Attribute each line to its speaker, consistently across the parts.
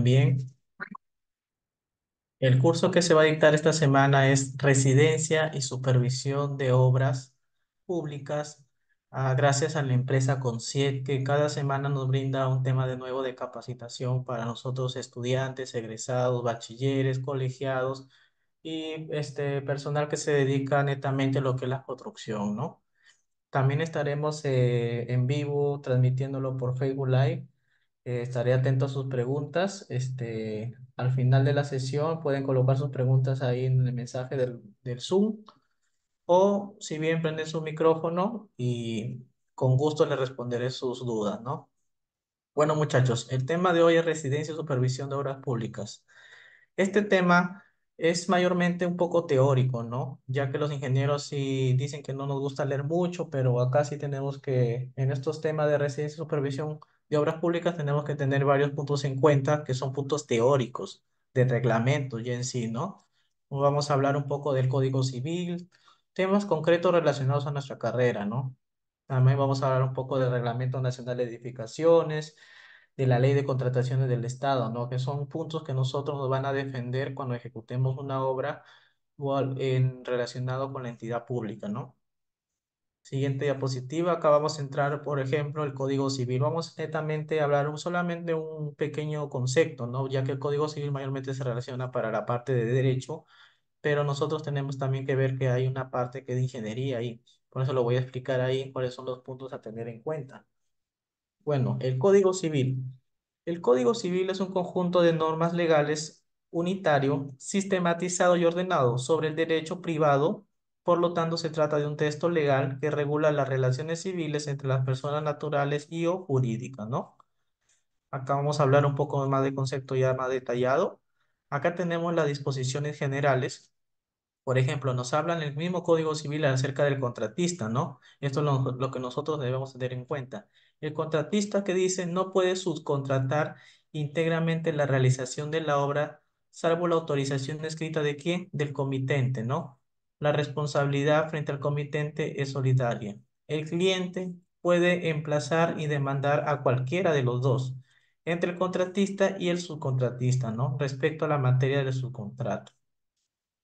Speaker 1: Bien, el curso que se va a dictar esta semana es Residencia y Supervisión de Obras Públicas, gracias a la empresa Conciet, que cada semana nos brinda un tema de nuevo de capacitación para nosotros estudiantes, egresados, bachilleres, colegiados y personal que se dedica netamente a lo que es la construcción, ¿no? También estaremos en vivo transmitiéndolo por Facebook Live. Estaré atento a sus preguntas. Al final de la sesión pueden colocar sus preguntas ahí en el mensaje del Zoom, o si bien prenden su micrófono y con gusto les responderé sus dudas, ¿no? Bueno, muchachos, el tema de hoy es residencia y supervisión de obras públicas. Este tema es mayormente un poco teórico, ¿no? Ya que los ingenieros sí dicen que no nos gusta leer mucho, pero acá sí tenemos que, en estos temas de residencia y supervisión de obras públicas, tenemos que tener varios puntos en cuenta que son puntos teóricos de reglamento ya en sí, ¿no? Vamos a hablar un poco del Código Civil, temas concretos relacionados a nuestra carrera, ¿no? También vamos a hablar un poco del Reglamento Nacional de Edificaciones, de la Ley de Contrataciones del Estado, ¿no? Que son puntos que nosotros nos van a defender cuando ejecutemos una obra relacionado con la entidad pública, ¿no? Siguiente diapositiva, acá vamos a entrar, por ejemplo, el Código Civil. Vamos netamente a hablar solamente un pequeño concepto, ¿no? Ya que el Código Civil mayormente se relaciona para la parte de derecho, pero nosotros tenemos también que ver que hay una parte que es de ingeniería ahí. Por eso lo voy a explicar ahí cuáles son los puntos a tener en cuenta. Bueno, el Código Civil. El Código Civil es un conjunto de normas legales unitario, sistematizado y ordenado sobre el derecho privado. Por lo tanto, se trata de un texto legal que regula las relaciones civiles entre las personas naturales y o jurídicas, ¿no? Acá vamos a hablar un poco más de concepto ya más detallado. Acá tenemos las disposiciones generales. Por ejemplo, nos hablan el mismo Código Civil acerca del contratista, ¿no? Esto es lo que nosotros debemos tener en cuenta. El contratista que dice no puede subcontratar íntegramente la realización de la obra, salvo la autorización escrita de quién, del comitente, ¿no? La responsabilidad frente al comitente es solidaria. El cliente puede emplazar y demandar a cualquiera de los dos, entre el contratista y el subcontratista, ¿no? Respecto a la materia de su contrato.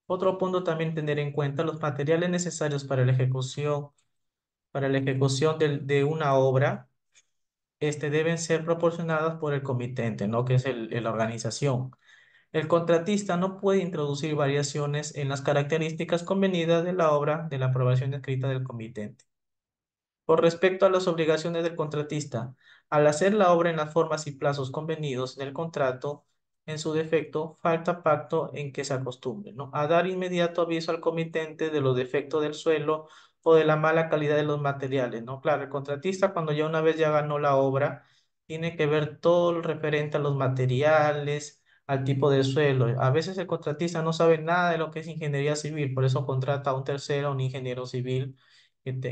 Speaker 1: Otro punto también tener en cuenta los materiales necesarios para la ejecución de una obra, deben ser proporcionados por el comitente, ¿no? Que es la organización. El contratista no puede introducir variaciones en las características convenidas de la obra de la aprobación escrita del comitente. Con respecto a las obligaciones del contratista, al hacer la obra en las formas y plazos convenidos en el contrato, en su defecto, falta pacto en que se acostumbre, ¿no? A dar inmediato aviso al comitente de los defectos del suelo o de la mala calidad de los materiales, ¿no? Claro, el contratista cuando ya una vez ya ganó la obra, tiene que ver todo lo referente a los materiales, al tipo de suelo. A veces el contratista no sabe nada de lo que es ingeniería civil, por eso contrata a un tercero, a un ingeniero civil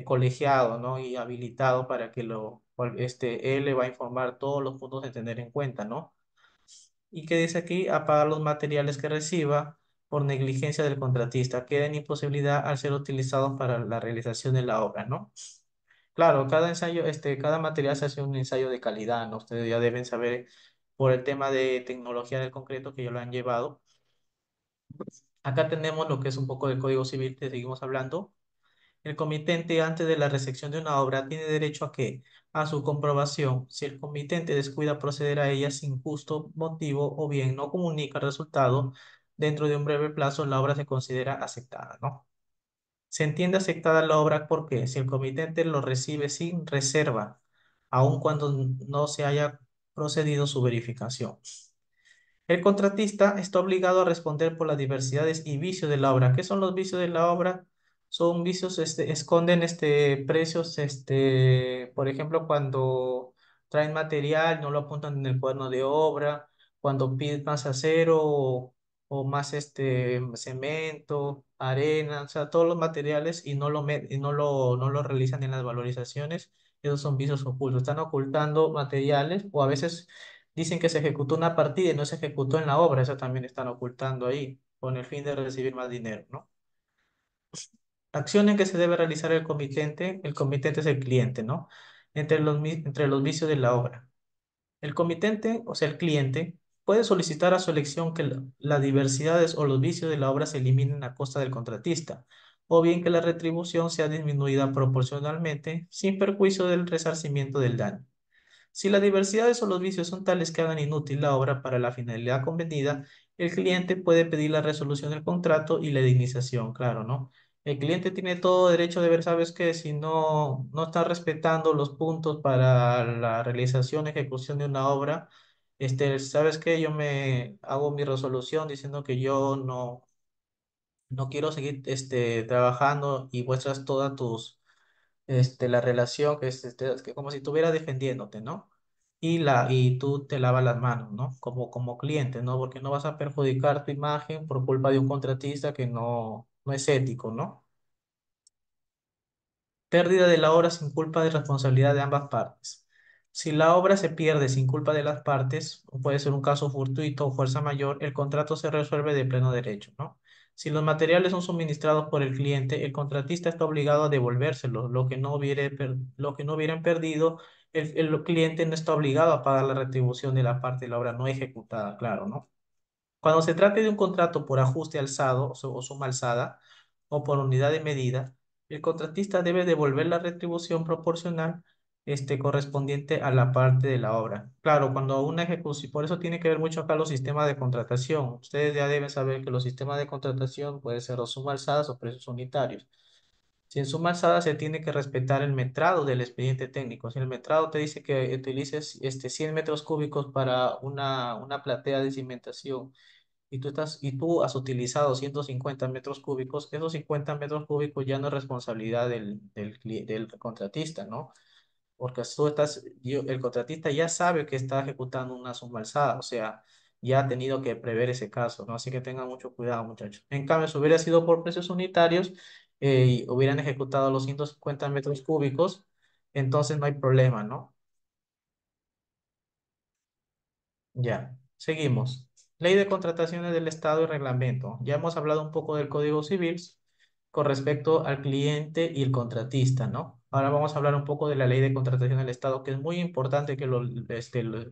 Speaker 1: colegiado, ¿no? Y habilitado para que él le va a informar todos los puntos a tener en cuenta, ¿no? Y que dice aquí, apagar los materiales que reciba por negligencia del contratista, queda en imposibilidad al ser utilizados para la realización de la obra, ¿no? Claro, cada ensayo, cada material se hace un ensayo de calidad, ¿no? Ustedes ya deben saber por el tema de tecnología del concreto que ya lo han llevado. Acá tenemos lo que es un poco del Código Civil que seguimos hablando. El comitente antes de la recepción de una obra tiene derecho a que, a su comprobación, si el comitente descuida proceder a ella sin justo motivo o bien no comunica el resultado dentro de un breve plazo, la obra se considera aceptada, ¿no? Se entiende aceptada la obra porque si el comitente lo recibe sin reserva, aun cuando no se haya procedido su verificación. El contratista está obligado a responder por las diversidades y vicios de la obra. ¿Qué son los vicios de la obra? Son vicios, esconden precios, por ejemplo, cuando traen material, no lo apuntan en el cuaderno de obra, cuando piden más acero o más cemento, arena, o sea, todos los materiales y no lo realizan en las valorizaciones. Esos son vicios ocultos. Están ocultando materiales o a veces dicen que se ejecutó una partida y no se ejecutó en la obra, eso también están ocultando ahí, con el fin de recibir más dinero, ¿no? Acciones que se debe realizar el comitente es el cliente, ¿no? Entre los vicios de la obra. El comitente, o sea, el cliente, Puede solicitar a su elección que las diversidades o los vicios de la obra se eliminen a costa del contratista, o bien que la retribución sea disminuida proporcionalmente sin perjuicio del resarcimiento del daño. Si las diversidades o los vicios son tales que hagan inútil la obra para la finalidad convenida, el cliente puede pedir la resolución del contrato y la indemnización, claro, ¿no? El cliente tiene todo derecho de ver, ¿sabes qué? Si no está respetando los puntos para la realización, ejecución de una obra, ¿sabes qué? Yo me hago mi resolución diciendo que yo no quiero seguir, trabajando y muestras todas la relación que como si estuviera defendiéndote, ¿no? Y tú te lavas las manos, ¿no? Como cliente, ¿no? Porque no vas a perjudicar tu imagen por culpa de un contratista que no es ético, ¿no? Pérdida de la obra sin culpa de responsabilidad de ambas partes. Si la obra se pierde sin culpa de las partes, puede ser un caso fortuito o fuerza mayor, el contrato se resuelve de pleno derecho, ¿no? Si los materiales son suministrados por el cliente, el contratista está obligado a devolvérselos. Lo que no hubieran perdido, el cliente no está obligado a pagar la retribución de la parte de la obra no ejecutada, claro, ¿no? Cuando se trate de un contrato por ajuste alzado o suma alzada o por unidad de medida, el contratista debe devolver la retribución proporcional correspondiente a la parte de la obra. Claro, cuando una ejecución, por eso tiene que ver mucho acá los sistemas de contratación. Ustedes ya deben saber que los sistemas de contratación pueden ser o suma alzadas o precios unitarios. Si en suma alzada se tiene que respetar el metrado del expediente técnico. Si el metrado te dice que utilices 100 metros cúbicos para una platea de cimentación y tú has utilizado 150 metros cúbicos, esos 50 metros cúbicos ya no es responsabilidad del contratista, ¿no? Porque el contratista ya sabe que está ejecutando una suma alzada, o sea, ya ha tenido que prever ese caso, ¿no? Así que tengan mucho cuidado, muchachos. En cambio, si hubiera sido por precios unitarios y hubieran ejecutado los 150 metros cúbicos, entonces no hay problema, ¿no? Ya, seguimos. Ley de contrataciones del Estado y reglamento. Ya hemos hablado un poco del Código Civil con respecto al cliente y el contratista, ¿no? Ahora vamos a hablar un poco de la Ley de contratación del Estado, que es muy importante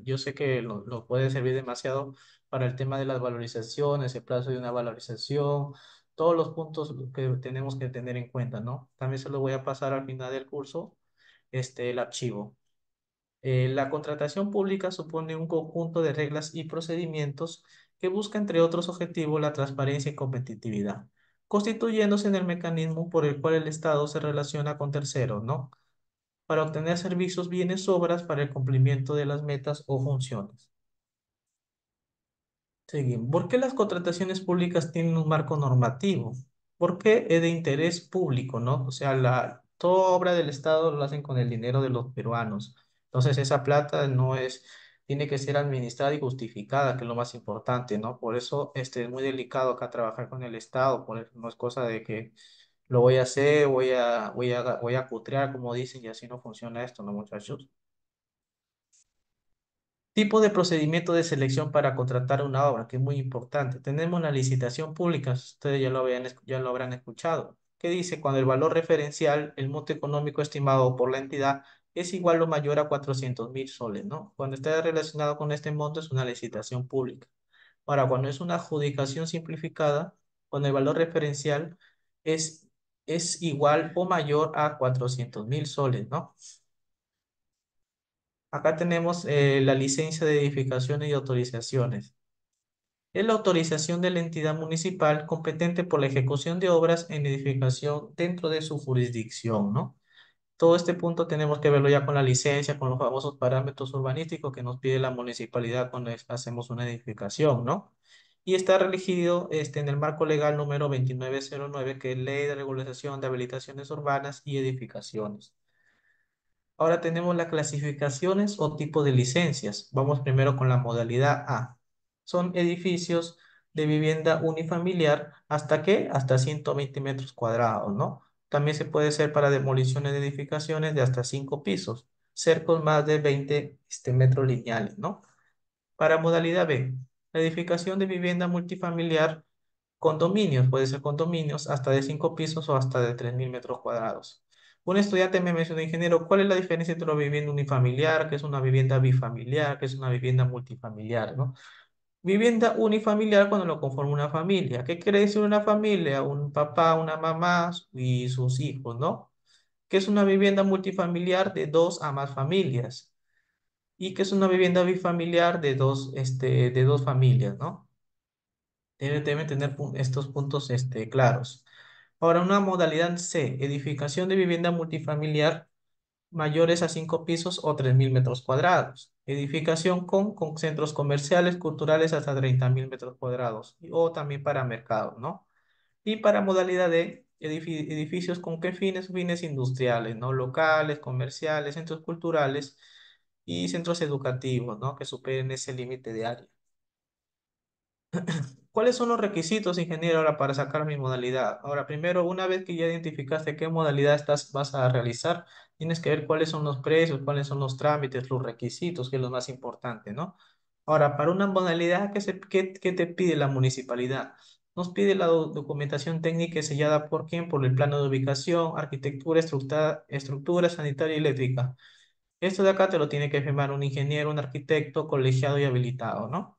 Speaker 1: yo sé que lo puede servir demasiado para el tema de las valorizaciones, el plazo de una valorización, todos los puntos que tenemos que tener en cuenta, ¿no? También se lo voy a pasar al final del curso, el archivo. La contratación pública supone un conjunto de reglas y procedimientos que busca, entre otros objetivos, la transparencia y competitividad, constituyéndose en el mecanismo por el cual el Estado se relaciona con terceros, ¿no? Para obtener servicios, bienes, obras para el cumplimiento de las metas o funciones. Seguimos. ¿Por qué las contrataciones públicas tienen un marco normativo? Porque es de interés público, ¿no? O sea, toda obra del Estado lo hacen con el dinero de los peruanos. Entonces, esa plata tiene que ser administrada y justificada, que es lo más importante, ¿no? Por eso, es muy delicado acá trabajar con el Estado, por eso no es cosa de que lo voy a hacer, voy a cutrear, como dicen, y así no funciona esto, ¿no, muchachos? Tipo de procedimiento de selección para contratar una obra, que es muy importante. Tenemos la licitación pública, ustedes ya lo habrán escuchado, que dice cuando el valor referencial, el monto económico estimado por la entidad, es igual o mayor a 400.000 soles, ¿no? Cuando está relacionado con este monto es una licitación pública. Ahora, cuando es una adjudicación simplificada, cuando el valor referencial es, es igual o mayor a 400.000 soles, ¿no? Acá tenemos la licencia de edificaciones y autorizaciones. Es la autorización de la entidad municipal competente por la ejecución de obras en edificación dentro de su jurisdicción, ¿no? Todo este punto tenemos que verlo ya con la licencia, con los famosos parámetros urbanísticos que nos pide la municipalidad cuando hacemos una edificación, ¿no? Y está regido en el marco legal número 2909, que es Ley de Regularización de Habilitaciones Urbanas y Edificaciones. Ahora tenemos las clasificaciones o tipo de licencias. Vamos primero con la modalidad A. Son edificios de vivienda unifamiliar. ¿Hasta qué? Hasta 120 metros cuadrados, ¿no? También se puede hacer para demoliciones de edificaciones de hasta 5 pisos, cercos más de 20 metros lineales, ¿no? Para modalidad B, la edificación de vivienda multifamiliar. Condominios, puede ser condominios hasta de 5 pisos o hasta de 3.000 metros cuadrados. Un estudiante me mencionó, ingeniero, ¿cuál es la diferencia entre una vivienda unifamiliar, que es una vivienda bifamiliar, que es una vivienda multifamiliar, ¿no? Vivienda unifamiliar cuando lo conforma una familia. ¿Qué quiere decir una familia? Un papá, una mamá y sus hijos, ¿no? Que es una vivienda multifamiliar de dos a más familias y que es una vivienda bifamiliar de dos familias, ¿no? Deben tener estos puntos claros. Ahora, una modalidad C, edificación de vivienda multifamiliar mayores a 5 pisos o 3.000 metros cuadrados. Edificación con centros comerciales, culturales hasta 30.000 metros cuadrados o también para mercados, ¿no? Y para modalidad de edificios con qué fines, fines industriales, ¿no? Locales, comerciales, centros culturales y centros educativos, ¿no? Que superen ese límite de área. ¿Cuáles son los requisitos, ingeniero, ahora para sacar mi modalidad? Ahora, primero, una vez que ya identificaste qué modalidad vas a realizar, tienes que ver cuáles son los precios, cuáles son los trámites, los requisitos, que es lo más importante, ¿no? Ahora, para una modalidad, ¿qué te pide la municipalidad? Nos pide la documentación técnica sellada por quién, por el plano de ubicación, arquitectura, estructura sanitaria y eléctrica. Esto de acá te lo tiene que firmar un ingeniero, un arquitecto, colegiado y habilitado, ¿no?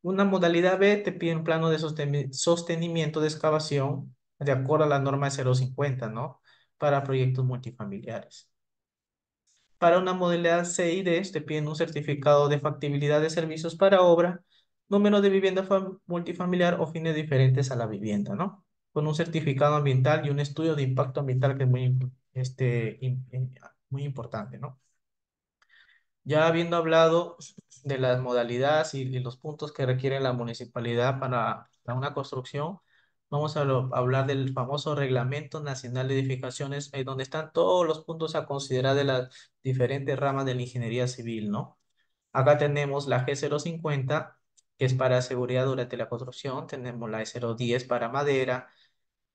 Speaker 1: Una modalidad B te pide un plano de sostenimiento de excavación de acuerdo a la norma 050, ¿no? Para proyectos multifamiliares. Para una modalidad C y D te piden un certificado de factibilidad de servicios para obra, número de vivienda multifamiliar o fines diferentes a la vivienda, ¿no? Con un certificado ambiental y un estudio de impacto ambiental que es muy importante, ¿no? Ya habiendo hablado de las modalidades y los puntos que requiere la municipalidad para una construcción, vamos a hablar del famoso Reglamento Nacional de Edificaciones, donde están todos los puntos a considerar de las diferentes ramas de la ingeniería civil, ¿no? Acá tenemos la G050, que es para seguridad durante la construcción, tenemos la E010 para madera,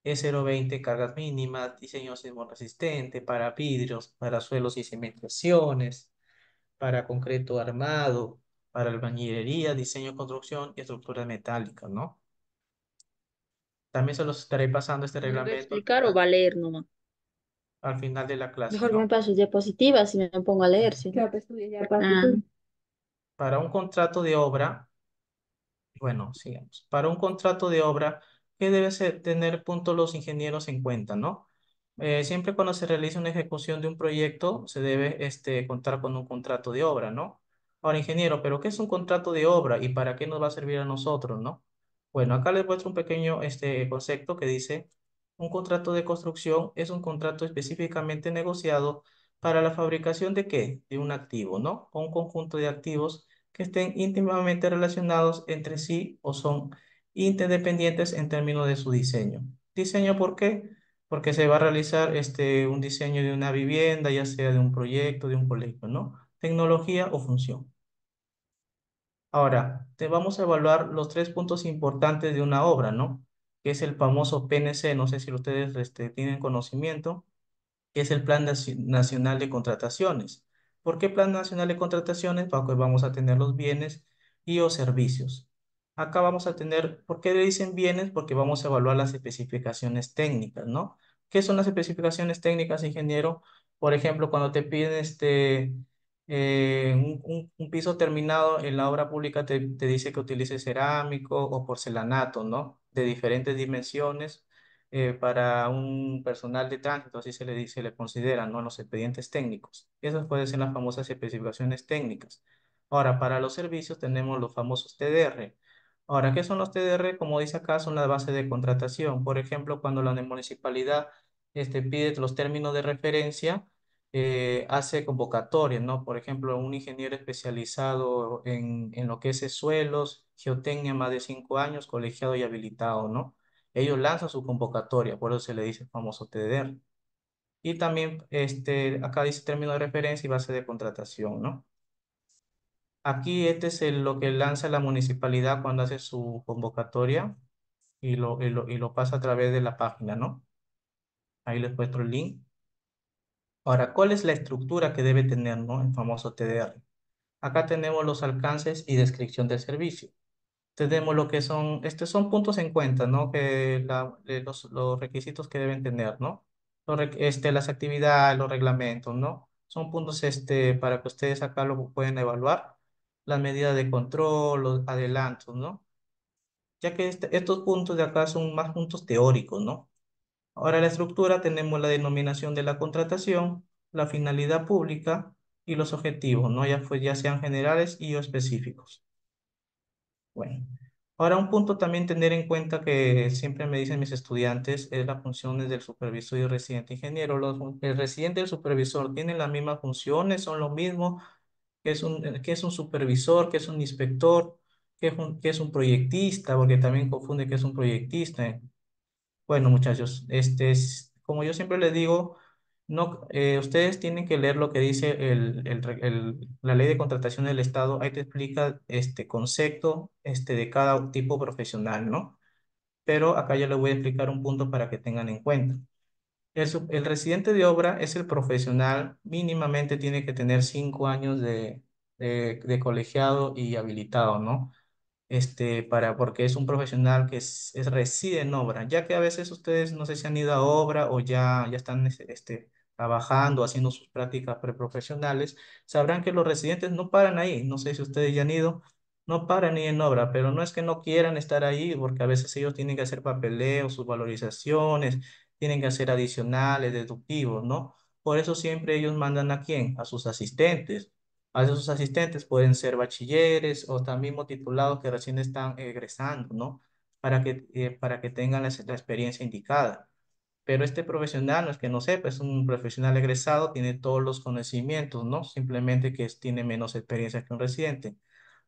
Speaker 1: E020 cargas mínimas, diseño sismo resistente, para vidrios, para suelos y cimentaciones, para concreto armado, para albañilería, diseño, construcción y estructuras metálicas, ¿no? También se los estaré pasando este
Speaker 2: ¿Me va a
Speaker 1: reglamento
Speaker 2: explicar o va a leer nomás?
Speaker 1: al final de la clase,
Speaker 2: Mejor que me
Speaker 1: ¿no?
Speaker 2: pases diapositivas y me pongo a leer, ¿sí? Claro, pues estudié ya partitura.
Speaker 1: Para un contrato de obra, bueno, sigamos. Para un contrato de obra, ¿qué tener punto los ingenieros en cuenta, ¿no? Siempre cuando se realiza una ejecución de un proyecto, se debe contar con un contrato de obra, ¿no? Ahora, ingeniero, ¿pero qué es un contrato de obra y para qué nos va a servir a nosotros, ¿no? Bueno, acá les muestro un pequeño concepto que dice, un contrato de construcción es un contrato específicamente negociado para la fabricación de ¿qué? De un activo, ¿no? O un conjunto de activos que estén íntimamente relacionados entre sí o son interdependientes en términos de su diseño. ¿Diseño por qué? Porque se va a realizar un diseño de una vivienda, ya sea de un proyecto, de un colegio, ¿no? Tecnología o función. Ahora, te vamos a evaluar los tres puntos importantes de una obra, ¿no? Que es el famoso PNC, no sé si ustedes tienen conocimiento, que es el Plan Nacional de Contrataciones. ¿Por qué Plan Nacional de Contrataciones? Porque vamos a tener los bienes y o servicios. Acá vamos a tener, ¿por qué le dicen bienes? Porque vamos a evaluar las especificaciones técnicas, ¿no? ¿Qué son las especificaciones técnicas, ingeniero? Por ejemplo, cuando te piden un piso terminado en la obra pública, te dice que utilice cerámico o porcelanato, ¿no? De diferentes dimensiones para un personal de tránsito, así se le considera, ¿no? Los expedientes técnicos. Esas pueden ser las famosas especificaciones técnicas. Ahora, para los servicios tenemos los famosos TDR. Ahora, ¿qué son los TDR? Como dice acá, son la base de contratación. Por ejemplo, cuando la municipalidad pide los términos de referencia, hace convocatorias, ¿no? Por ejemplo, un ingeniero especializado en lo que es suelos, geotecnia, más de 5 años, colegiado y habilitado, ¿no? Ellos lanzan su convocatoria, por eso se le dice famoso TDR. Y también acá dice término de referencia y base de contratación, ¿no? Aquí este es lo que lanza la municipalidad cuando hace su convocatoria y lo pasa a través de la página, ¿no? Ahí les muestro el link. Ahora, ¿cuál es la estructura que debe tener, ¿no? El famoso TDR. Acá tenemos los alcances y descripción del servicio. Tenemos lo que son, estos son puntos en cuenta, ¿no? Que los requisitos que deben tener, ¿no? Las actividades, los reglamentos, ¿no? Son puntos para que ustedes acá lo pueden evaluar. las medidas de control, los adelantos, ¿no? Ya que estos puntos de acá son más puntos teóricos, ¿no? Ahora la estructura tenemos la denominación de la contratación, la finalidad pública y los objetivos, ¿no? Ya sean generales y o específicos. Bueno, ahora un punto también tener en cuenta que siempre me dicen mis estudiantes es las funciones del supervisor y residente ingeniero. El residente y el supervisor tienen las mismas funciones, son lo mismo, que es un supervisor, que es un inspector, que es un proyectista, porque también confunde que es un proyectista. Bueno, muchachos, como yo siempre les digo, no, ustedes tienen que leer lo que dice la ley de contratación del Estado. Ahí te explica este concepto de cada tipo profesional, ¿no? Pero acá yo les voy a explicar un punto para que tengan en cuenta. El residente de obra es el profesional, mínimamente tiene que tener 5 años de colegiado y habilitado, ¿no? Porque es un profesional que reside en obra, ya que a veces ustedes no sé si han ido a obra o ya están trabajando, haciendo sus prácticas preprofesionales, sabrán que los residentes no paran ahí, no sé si ustedes ya han ido, no paran ni en obra, pero no es que no quieran estar ahí, porque a veces ellos tienen que hacer papeleo, sus valorizaciones, tienen que hacer adicionales, deductivos, ¿no? Por eso siempre ellos mandan ¿a quién? A sus asistentes. A veces sus asistentes pueden ser bachilleres o también mismo titulados que recién están egresando, ¿no? Para que tengan la experiencia indicada. Pero este profesional no es que no sepa, es un profesional egresado, tiene todos los conocimientos, ¿no? Simplemente que tiene menos experiencia que un residente.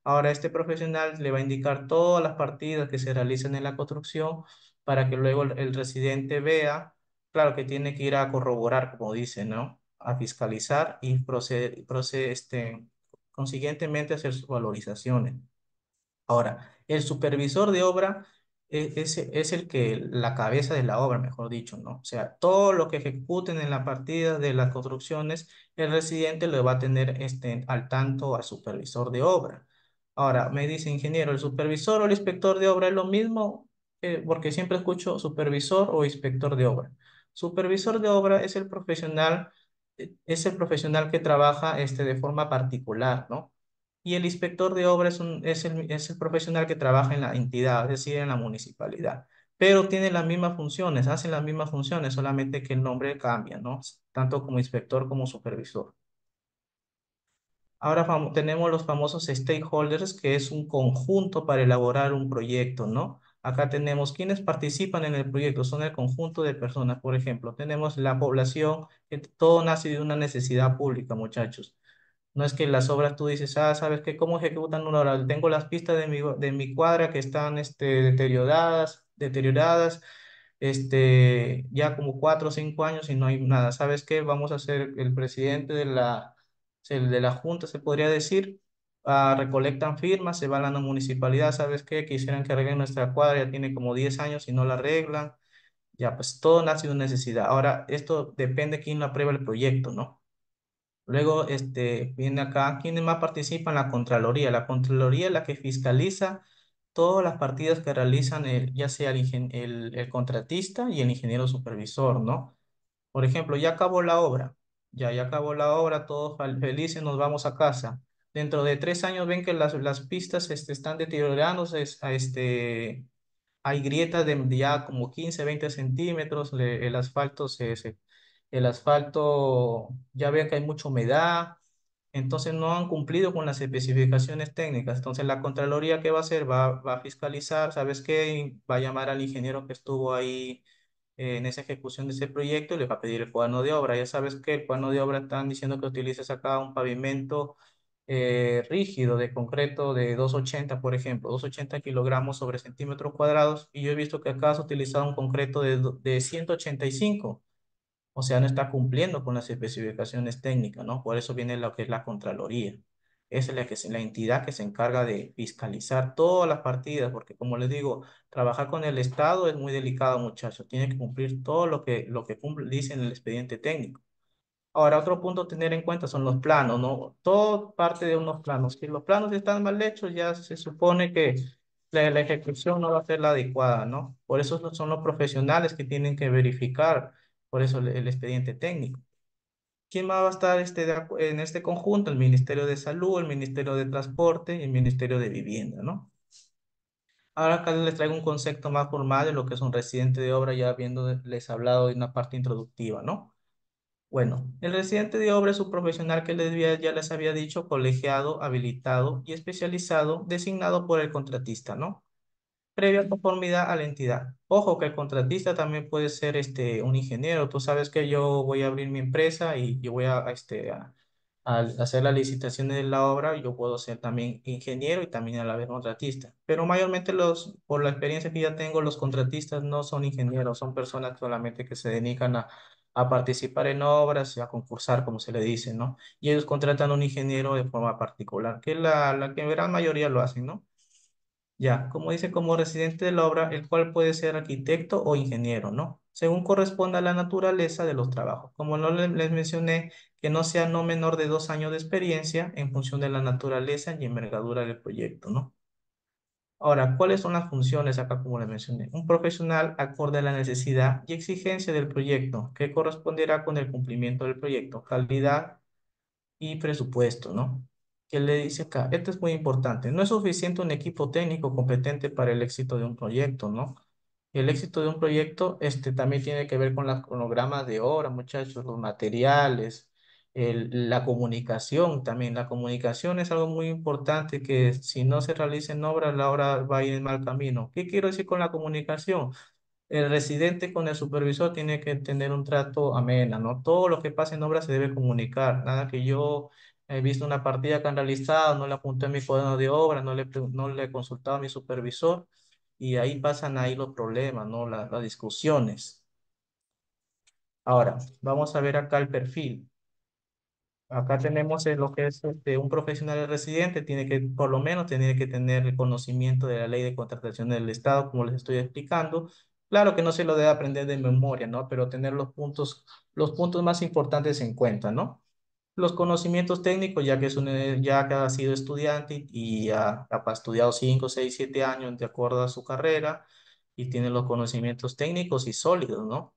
Speaker 1: Ahora, este profesional le va a indicar todas las partidas que se realizan en la construcción para que luego el residente vea, claro que tiene que ir a corroborar, como dice, ¿no? A fiscalizar y consiguientemente hacer sus valorizaciones. Ahora, el supervisor de obra es la cabeza de la obra, mejor dicho, ¿no? O sea, todo lo que ejecuten en la partida de las construcciones, el residente le va a tener al tanto al supervisor de obra. Ahora, me dice ingeniero, ¿el supervisor o el inspector de obra es lo mismo? Porque siempre escucho supervisor o inspector de obra. Supervisor de obra es el profesional que trabaja de forma particular, ¿no? Y el inspector de obra es el profesional que trabaja en la entidad, es decir, en la municipalidad. Pero tiene las mismas funciones, hacen las mismas funciones, solamente que el nombre cambia, ¿no? Tanto como inspector como supervisor. Ahora tenemos los famosos stakeholders, que es un conjunto para elaborar un proyecto, ¿no? Acá tenemos quienes participan en el proyecto, son el conjunto de personas. Por ejemplo, tenemos la población, que todo nace de una necesidad pública, muchachos. No es que las obras tú dices, ¿sabes qué? ¿Cómo ejecutan una obra? Tengo las pistas de mi cuadra que están deterioradas, ya como 4 o 5 años y no hay nada. ¿Sabes qué? Vamos a hacer el presidente de la junta, se podría decir, recolectan firmas, se van a la municipalidad, ¿sabes qué? Quisieran que arreglen nuestra cuadra, ya tiene como 10 años y no la arreglan. Ya, pues todo nace de una necesidad. Ahora, esto depende de quién lo aprueba el proyecto, ¿no? Luego, viene acá, ¿quiénes más participan? La Contraloría. La Contraloría es la que fiscaliza todas las partidas que realizan ya sea el contratista y el ingeniero supervisor, ¿no? Por ejemplo, ya acabó la obra, ya acabó la obra, todos felices, nos vamos a casa. Dentro de 3 años ven que las pistas están deteriorándose, hay grietas de ya como 15, 20 centímetros, el asfalto ya ven que hay mucha humedad, entonces no han cumplido con las especificaciones técnicas. Entonces la Contraloría, ¿qué va a hacer? Va a fiscalizar, ¿sabes qué? Va a llamar al ingeniero que estuvo ahí en esa ejecución de ese proyecto y le va a pedir el cuaderno de obra. Ya sabes que el cuaderno de obra están diciendo que utilices acá un pavimento rígido de concreto de 280, por ejemplo, 280 kilogramos sobre centímetros cuadrados, y yo he visto que acá has utilizado un concreto de 185, o sea, no está cumpliendo con las especificaciones técnicas, ¿no? Por eso viene lo que es la Contraloría. Esa es la entidad que se encarga de fiscalizar todas las partidas, porque como les digo, trabajar con el Estado es muy delicado, muchachos. Tiene que cumplir todo lo que dice en el expediente técnico. Ahora, otro punto a tener en cuenta son los planos, ¿no? Todo parte de unos planos. Si los planos están mal hechos, ya se supone que la ejecución no va a ser la adecuada, ¿no? Por eso son los profesionales que tienen que verificar, por eso el expediente técnico. ¿Quién más va a estar en este conjunto? El Ministerio de Salud, el Ministerio de Transporte y el Ministerio de Vivienda, ¿no? Ahora acá les traigo un concepto más formal de lo que es un residente de obra, ya habiéndoles hablado de una parte introductiva, ¿no? Bueno, el residente de obra es un profesional que ya les había dicho, colegiado, habilitado y especializado, designado por el contratista, ¿no? Previa conformidad a la entidad. Ojo que el contratista también puede ser un ingeniero. Tú sabes que yo voy a abrir mi empresa y yo voy al hacer las licitaciones de la obra, yo puedo ser también ingeniero y también a la vez contratista. Pero mayormente por la experiencia que ya tengo, los contratistas no son ingenieros, son personas solamente que se dedican a participar en obras y a concursar, como se le dice, ¿no? Y ellos contratan a un ingeniero de forma particular, que es la que en gran mayoría lo hacen, ¿no? Ya, como dice, como residente de la obra, el cual puede ser arquitecto o ingeniero, ¿no? Según corresponda a la naturaleza de los trabajos. Como no les mencioné, que no sea no menor de 2 años de experiencia en función de la naturaleza y envergadura del proyecto, ¿no? Ahora, ¿cuáles son las funciones acá, como les mencioné? Un profesional acorde a la necesidad y exigencia del proyecto, que corresponderá con el cumplimiento del proyecto, calidad y presupuesto, ¿no? ¿Qué le dice acá? Esto es muy importante. No es suficiente un equipo técnico competente para el éxito de un proyecto, ¿no? El éxito de un proyecto también tiene que ver con los cronogramas de obra, muchachos, los materiales, la comunicación también. La comunicación es algo muy importante que si no se realiza en obra, la obra va a ir en mal camino. ¿Qué quiero decir con la comunicación? El residente con el supervisor tiene que tener un trato amena, ¿no? Todo lo que pasa en obra se debe comunicar. Nada que yo he visto una partida que han realizado, no le apunté a mi cuaderno de obra, no le he consultado a mi supervisor y ahí pasan ahí los problemas, ¿no? Las discusiones. Ahora, vamos a ver acá el perfil. Acá tenemos lo que es un profesional residente, tiene que, por lo menos, tiene que tener el conocimiento de la ley de contratación del Estado, como les estoy explicando. Claro que no se lo debe aprender de memoria, ¿no? Pero tener los puntos más importantes en cuenta, ¿no? Los conocimientos técnicos, ya que ha sido estudiante y ha estudiado 5, 6, 7 años de acuerdo a su carrera y tiene los conocimientos técnicos y sólidos, ¿no?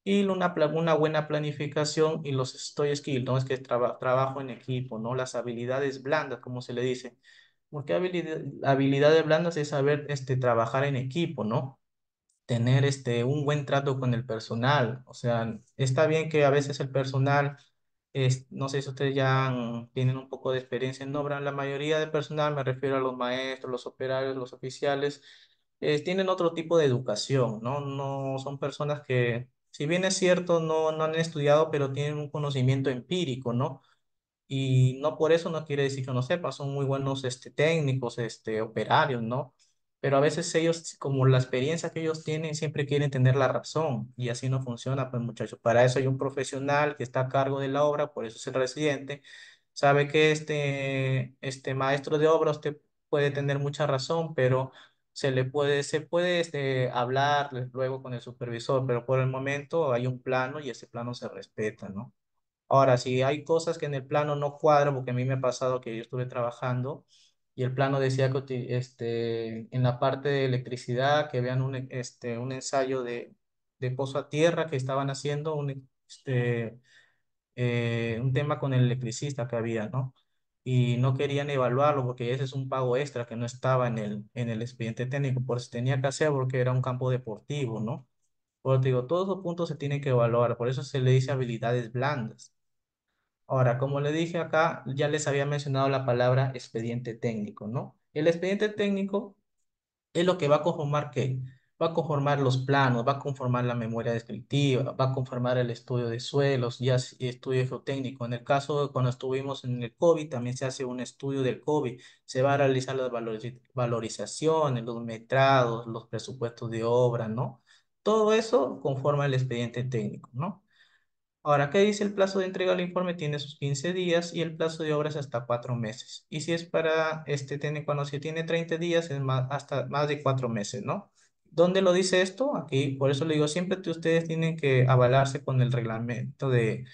Speaker 1: Y una buena planificación y los soft skills, ¿no? Es que trabajo en equipo, ¿no? Las habilidades blandas, como se le dice. Porque habilidades blandas es saber trabajar en equipo, ¿no? Tener un buen trato con el personal. O sea, está bien que a veces el personal, no sé si ustedes tienen un poco de experiencia en obra, la mayoría del personal, me refiero a los maestros, los operarios, los oficiales, tienen otro tipo de educación, ¿no? No son personas que, si bien es cierto, no han estudiado, pero tienen un conocimiento empírico, ¿no? Y no por eso no quiere decir que no sepa, son muy buenos técnicos, operarios, ¿no? Pero a veces ellos, como la experiencia que ellos tienen, siempre quieren tener la razón y así no funciona, pues muchachos. Para eso hay un profesional que está a cargo de la obra, por eso es el residente. Sabe que este maestro de obra usted puede tener mucha razón, pero se puede hablar luego con el supervisor, pero por el momento hay un plano y ese plano se respeta, ¿no? Ahora, si hay cosas que en el plano no cuadran, porque a mí me ha pasado que yo estuve trabajando y el plano decía que en la parte de electricidad, que vean un ensayo de pozo a tierra que estaban haciendo, un tema con el electricista que había, ¿no? Y no querían evaluarlo porque ese es un pago extra que no estaba en el expediente técnico, por eso tenía que hacer porque era un campo deportivo, ¿no? Por eso te digo, todos los puntos se tienen que evaluar, por eso se le dice habilidades blandas. Ahora, como le dije acá, ya les había mencionado la palabra expediente técnico, ¿no? El expediente técnico es lo que va a conformar ¿qué? Va a conformar los planos, va a conformar la memoria descriptiva, va a conformar el estudio de suelos, estudio geotécnico. En el caso de cuando estuvimos en el COVID, también se hace un estudio del COVID. Se va a realizar las valorizaciones, los metrados, los presupuestos de obra, ¿no? Todo eso conforma el expediente técnico, ¿no? Ahora, ¿qué dice el plazo de entrega del informe? Tiene sus 15 días y el plazo de obras hasta 4 meses. Y si es para cuando se tiene 30 días, es hasta más de 4 meses, ¿no? ¿Dónde lo dice esto? Aquí, por eso le digo, siempre que ustedes tienen que avalarse con el reglamento de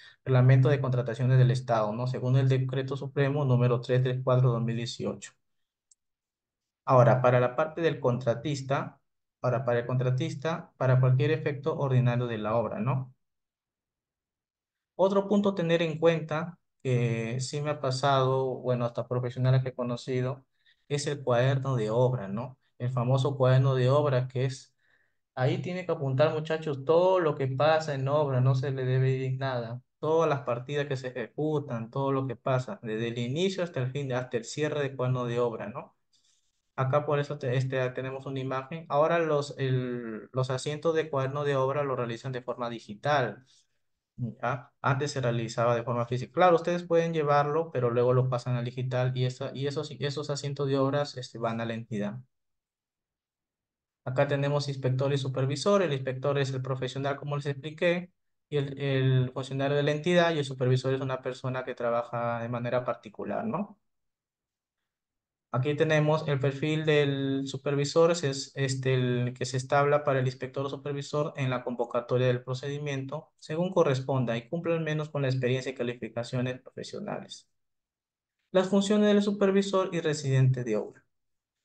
Speaker 1: contrataciones del Estado, ¿no? Según el Decreto Supremo número 334/2018. Ahora, para la parte del contratista, para el contratista, para cualquier efecto ordinario de la obra, ¿no? Otro punto a tener en cuenta, que sí me ha pasado, bueno, hasta profesionales que he conocido, es el cuaderno de obra, ¿no? El famoso cuaderno de obra que es, ahí tiene que apuntar, muchachos, todo lo que pasa en obra, no se le debe ir nada. Todas las partidas que se ejecutan, todo lo que pasa, desde el inicio hasta el fin, hasta el cierre del cuaderno de obra, ¿no? Acá por eso tenemos una imagen. Ahora los asientos de cuaderno de obra lo realizan de forma digital. ¿Ya? Antes se realizaba de forma física. Claro, ustedes pueden llevarlo, pero luego lo pasan al digital y esos asientos de obras van a la entidad. Acá tenemos inspector y supervisor. El inspector es el profesional, como les expliqué, y el funcionario de la entidad, y el supervisor es una persona que trabaja de manera particular, ¿no? Aquí tenemos el perfil del supervisor, es el que se establa para el inspector o supervisor en la convocatoria del procedimiento, según corresponda y cumple al menos con la experiencia y calificaciones profesionales. Las funciones del supervisor y residente de obra.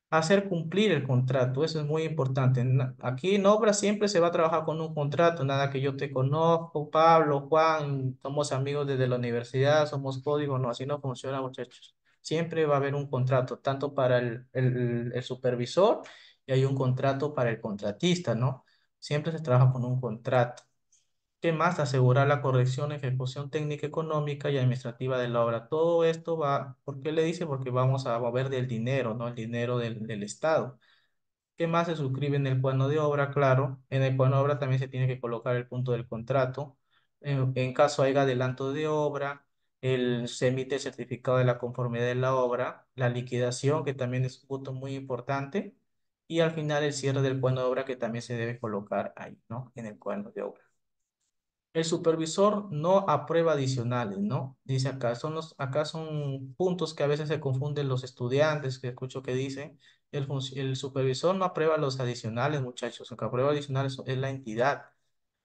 Speaker 1: Hacer cumplir el contrato, eso es muy importante. Aquí en obra siempre se va a trabajar con un contrato, nada que yo te conozco, Pablo, Juan, somos amigos desde la universidad, somos código, no, así no funciona, muchachos. Siempre va a haber un contrato, tanto para el supervisor y hay un contrato para el contratista, ¿no? Siempre se trabaja con un contrato. ¿Qué más? Asegurar la corrección, ejecución técnica, económica y administrativa de la obra. Todo esto va, ¿por qué le dice? Porque vamos a mover del dinero, ¿no? El dinero del Estado. ¿Qué más se suscribe en el plano de obra? Claro, en el plano de obra también se tiene que colocar el punto del contrato. En caso haya adelanto de obra, se emite el certificado de la conformidad de la obra, la liquidación, que también es un punto muy importante, y al final el cierre del plano de obra que también se debe colocar ahí, ¿no? En el plano de obra. El supervisor no aprueba adicionales, ¿no? Dice acá, acá son puntos que a veces se confunden los estudiantes, que escucho que dicen, el supervisor no aprueba los adicionales, muchachos, el que aprueba adicionales es la entidad.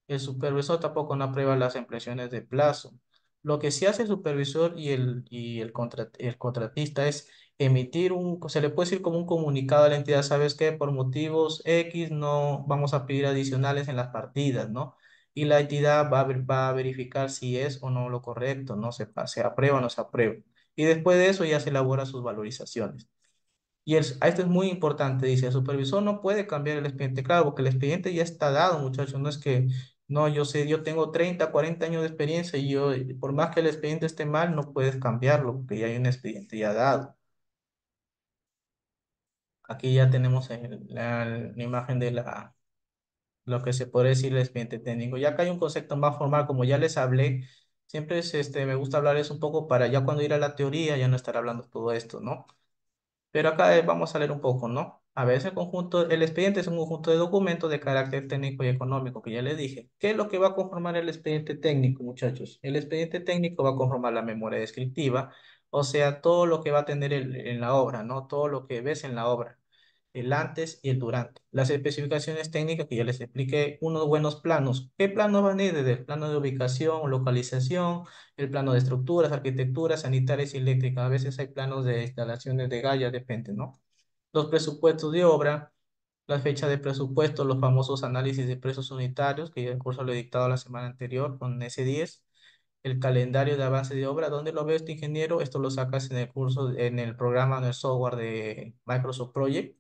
Speaker 1: El supervisor tampoco no aprueba las ampliaciones de plazo. Lo que sí hace el supervisor el contratista es emitir se le puede decir como un comunicado a la entidad, ¿sabes qué? Por motivos X no vamos a pedir adicionales en las partidas, ¿no? Y la entidad va a verificar si es o no lo correcto, ¿no? Se aprueba o no se aprueba. Y después de eso ya se elabora sus valorizaciones. Esto es muy importante, dice, el supervisor no puede cambiar el expediente, claro, porque el expediente ya está dado, muchachos, no es que, no, yo sé, yo tengo 30 40 años de experiencia y yo, por más que el expediente esté mal, no puedes cambiarlo, porque ya hay un expediente ya dado. Aquí ya tenemos la imagen de lo que se puede decir el expediente técnico. Ya acá hay un concepto más formal, como ya les hablé, siempre me gusta hablarles un poco para ya cuando ir a la teoría ya no estar hablando todo esto, ¿no? Pero acá vamos a leer un poco, ¿no? A ver, el expediente es un conjunto de documentos de carácter técnico y económico, que ya le dije. ¿Qué es lo que va a conformar el expediente técnico, muchachos? El expediente técnico va a conformar la memoria descriptiva, o sea, todo lo que va a tener en la obra, ¿no? Todo lo que ves en la obra, el antes y el durante. Las especificaciones técnicas que ya les expliqué, unos buenos planos. ¿Qué planos van a ir? Desde el plano de ubicación, localización, el plano de estructuras, arquitectura, sanitarias y eléctricas. A veces hay planos de instalaciones de gas, ya depende, ¿no? Los presupuestos de obra, la fecha de presupuesto, los famosos análisis de precios unitarios, que ya el curso lo he dictado la semana anterior con S10, el calendario de avance de obra. ¿Dónde lo ve este ingeniero? Esto lo sacas en el curso, en el programa, en el software de Microsoft Project,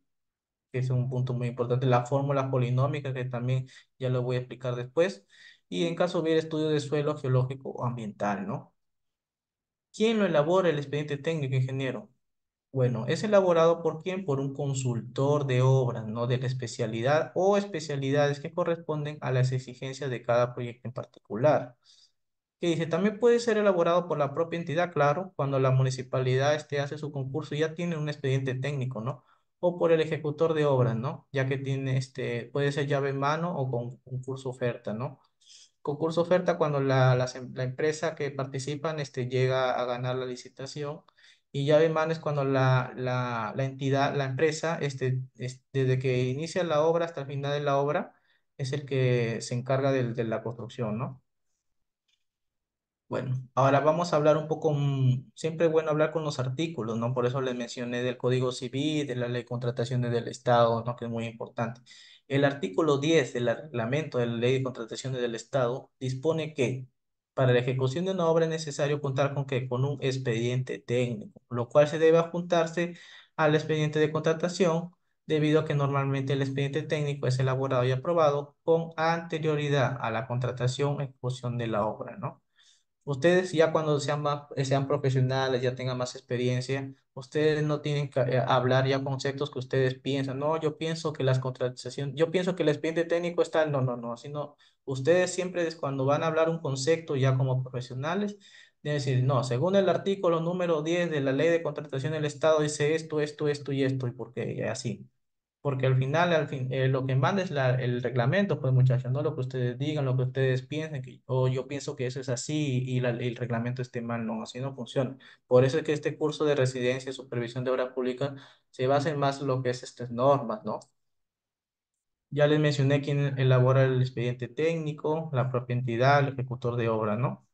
Speaker 1: que es un punto muy importante. La fórmula polinómica, que también ya lo voy a explicar después. Y en caso hubiera estudio de suelo geológico o ambiental, ¿no? ¿Quién lo elabora el expediente técnico, ingeniero? Bueno, es elaborado por quién? Por un consultor de obras, ¿no? De la especialidad o especialidades que corresponden a las exigencias de cada proyecto en particular. Que dice, también puede ser elaborado por la propia entidad, claro, cuando la municipalidad hace su concurso y ya tiene un expediente técnico, ¿no? O por el ejecutor de obras, ¿no? Ya que tiene puede ser llave en mano o con concurso oferta, ¿no? Concurso oferta cuando la empresa que participan llega a ganar la licitación, y llave en mano es cuando la entidad, la empresa, desde que inicia la obra hasta el final de la obra, es el que se encarga de la construcción, ¿no? Bueno, ahora vamos a hablar un poco, siempre es bueno hablar con los artículos, ¿no? Por eso les mencioné del Código Civil, de la Ley de Contrataciones del Estado, ¿no? Que es muy importante. El artículo 10 del reglamento de la Ley de Contrataciones del Estado dispone que Para la ejecución de una obra es necesario contar con que con un expediente técnico, lo cual se debe adjuntarse al expediente de contratación, debido a que normalmente el expediente técnico es elaborado y aprobado con anterioridad a la contratación o ejecución de la obra, ¿no? Ustedes ya cuando sean profesionales, ya tengan más experiencia, ustedes no tienen que hablar ya conceptos que ustedes piensan. No, yo pienso que las contrataciones, yo pienso que el expediente técnico está, no, no, no, sino ustedes siempre es cuando van a hablar un concepto ya como profesionales, deben decir, no, según el artículo número 10 de la Ley de Contratación del Estado dice esto y esto, y por qué, así. Porque lo que manda es el reglamento, pues muchachos, no lo que ustedes digan, lo que ustedes piensen, o yo pienso que eso es así y el reglamento esté mal, no, así no funciona. Por eso es que este curso de residencia y supervisión de obra pública se basa en más lo que es estas normas, ¿no? Ya les mencioné quién elabora el expediente técnico, la propia entidad, el ejecutor de obra, ¿no?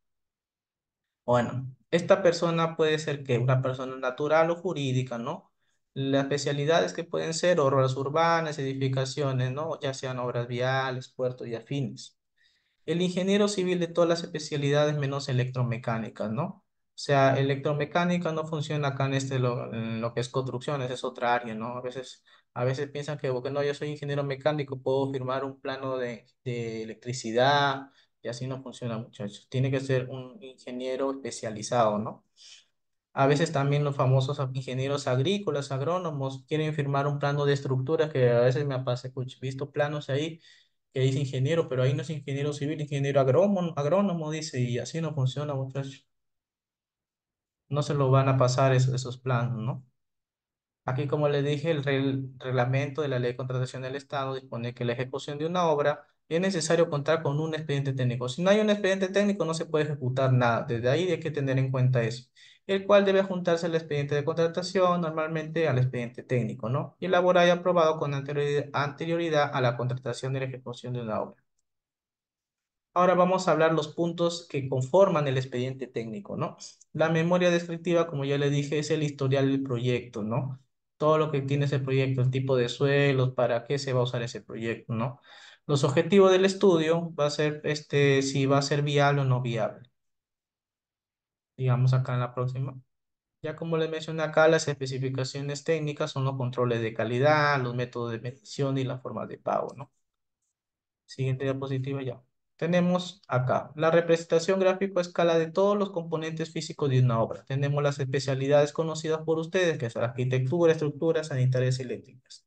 Speaker 1: Bueno, esta persona puede ser que una persona natural o jurídica, ¿no? Las especialidades que pueden ser obras urbanas, edificaciones, ¿no? Ya sean obras viales, puertos y afines. El ingeniero civil de todas las especialidades menos electromecánicas, ¿no? O sea, electromecánica no funciona acá en lo que es construcciones, es otra área, ¿no? A veces piensan que, porque no, yo soy ingeniero mecánico, puedo firmar un plano de electricidad y así no funciona, muchachos. Tiene que ser un ingeniero especializado, ¿no? A veces también los famosos ingenieros agrícolas, agrónomos, quieren firmar un plano de estructura que a veces me pasa, he visto planos ahí que dice ingeniero, pero ahí no es ingeniero civil, ingeniero agrónomo dice, y así no funciona, muchachos. No se lo van a pasar esos planos, ¿no? Aquí, como les dije, el reglamento de la Ley de Contratación del Estado dispone que la ejecución de una obra es necesario contar con un expediente técnico. Si no hay un expediente técnico, no se puede ejecutar nada. Desde ahí hay que tener en cuenta eso, el cual debe juntarse al expediente de contratación, normalmente al expediente técnico, ¿no? Y elaborado y aprobado con anterioridad a la contratación de la ejecución de una obra. Ahora vamos a hablar los puntos que conforman el expediente técnico, ¿no? La memoria descriptiva, como ya le dije, es el historial del proyecto, ¿no? Todo lo que tiene ese proyecto, el tipo de suelos, para qué se va a usar ese proyecto, ¿no? Los objetivos del estudio va a ser si va a ser viable o no viable. Digamos acá en la próxima. Ya como les mencioné acá, las especificaciones técnicas son los controles de calidad, los métodos de medición y las formas de pago, ¿no? Siguiente diapositiva ya. Tenemos acá la representación gráfica a escala de todos los componentes físicos de una obra. Tenemos las especialidades conocidas por ustedes, que son arquitectura, estructuras, sanitarias y eléctricas.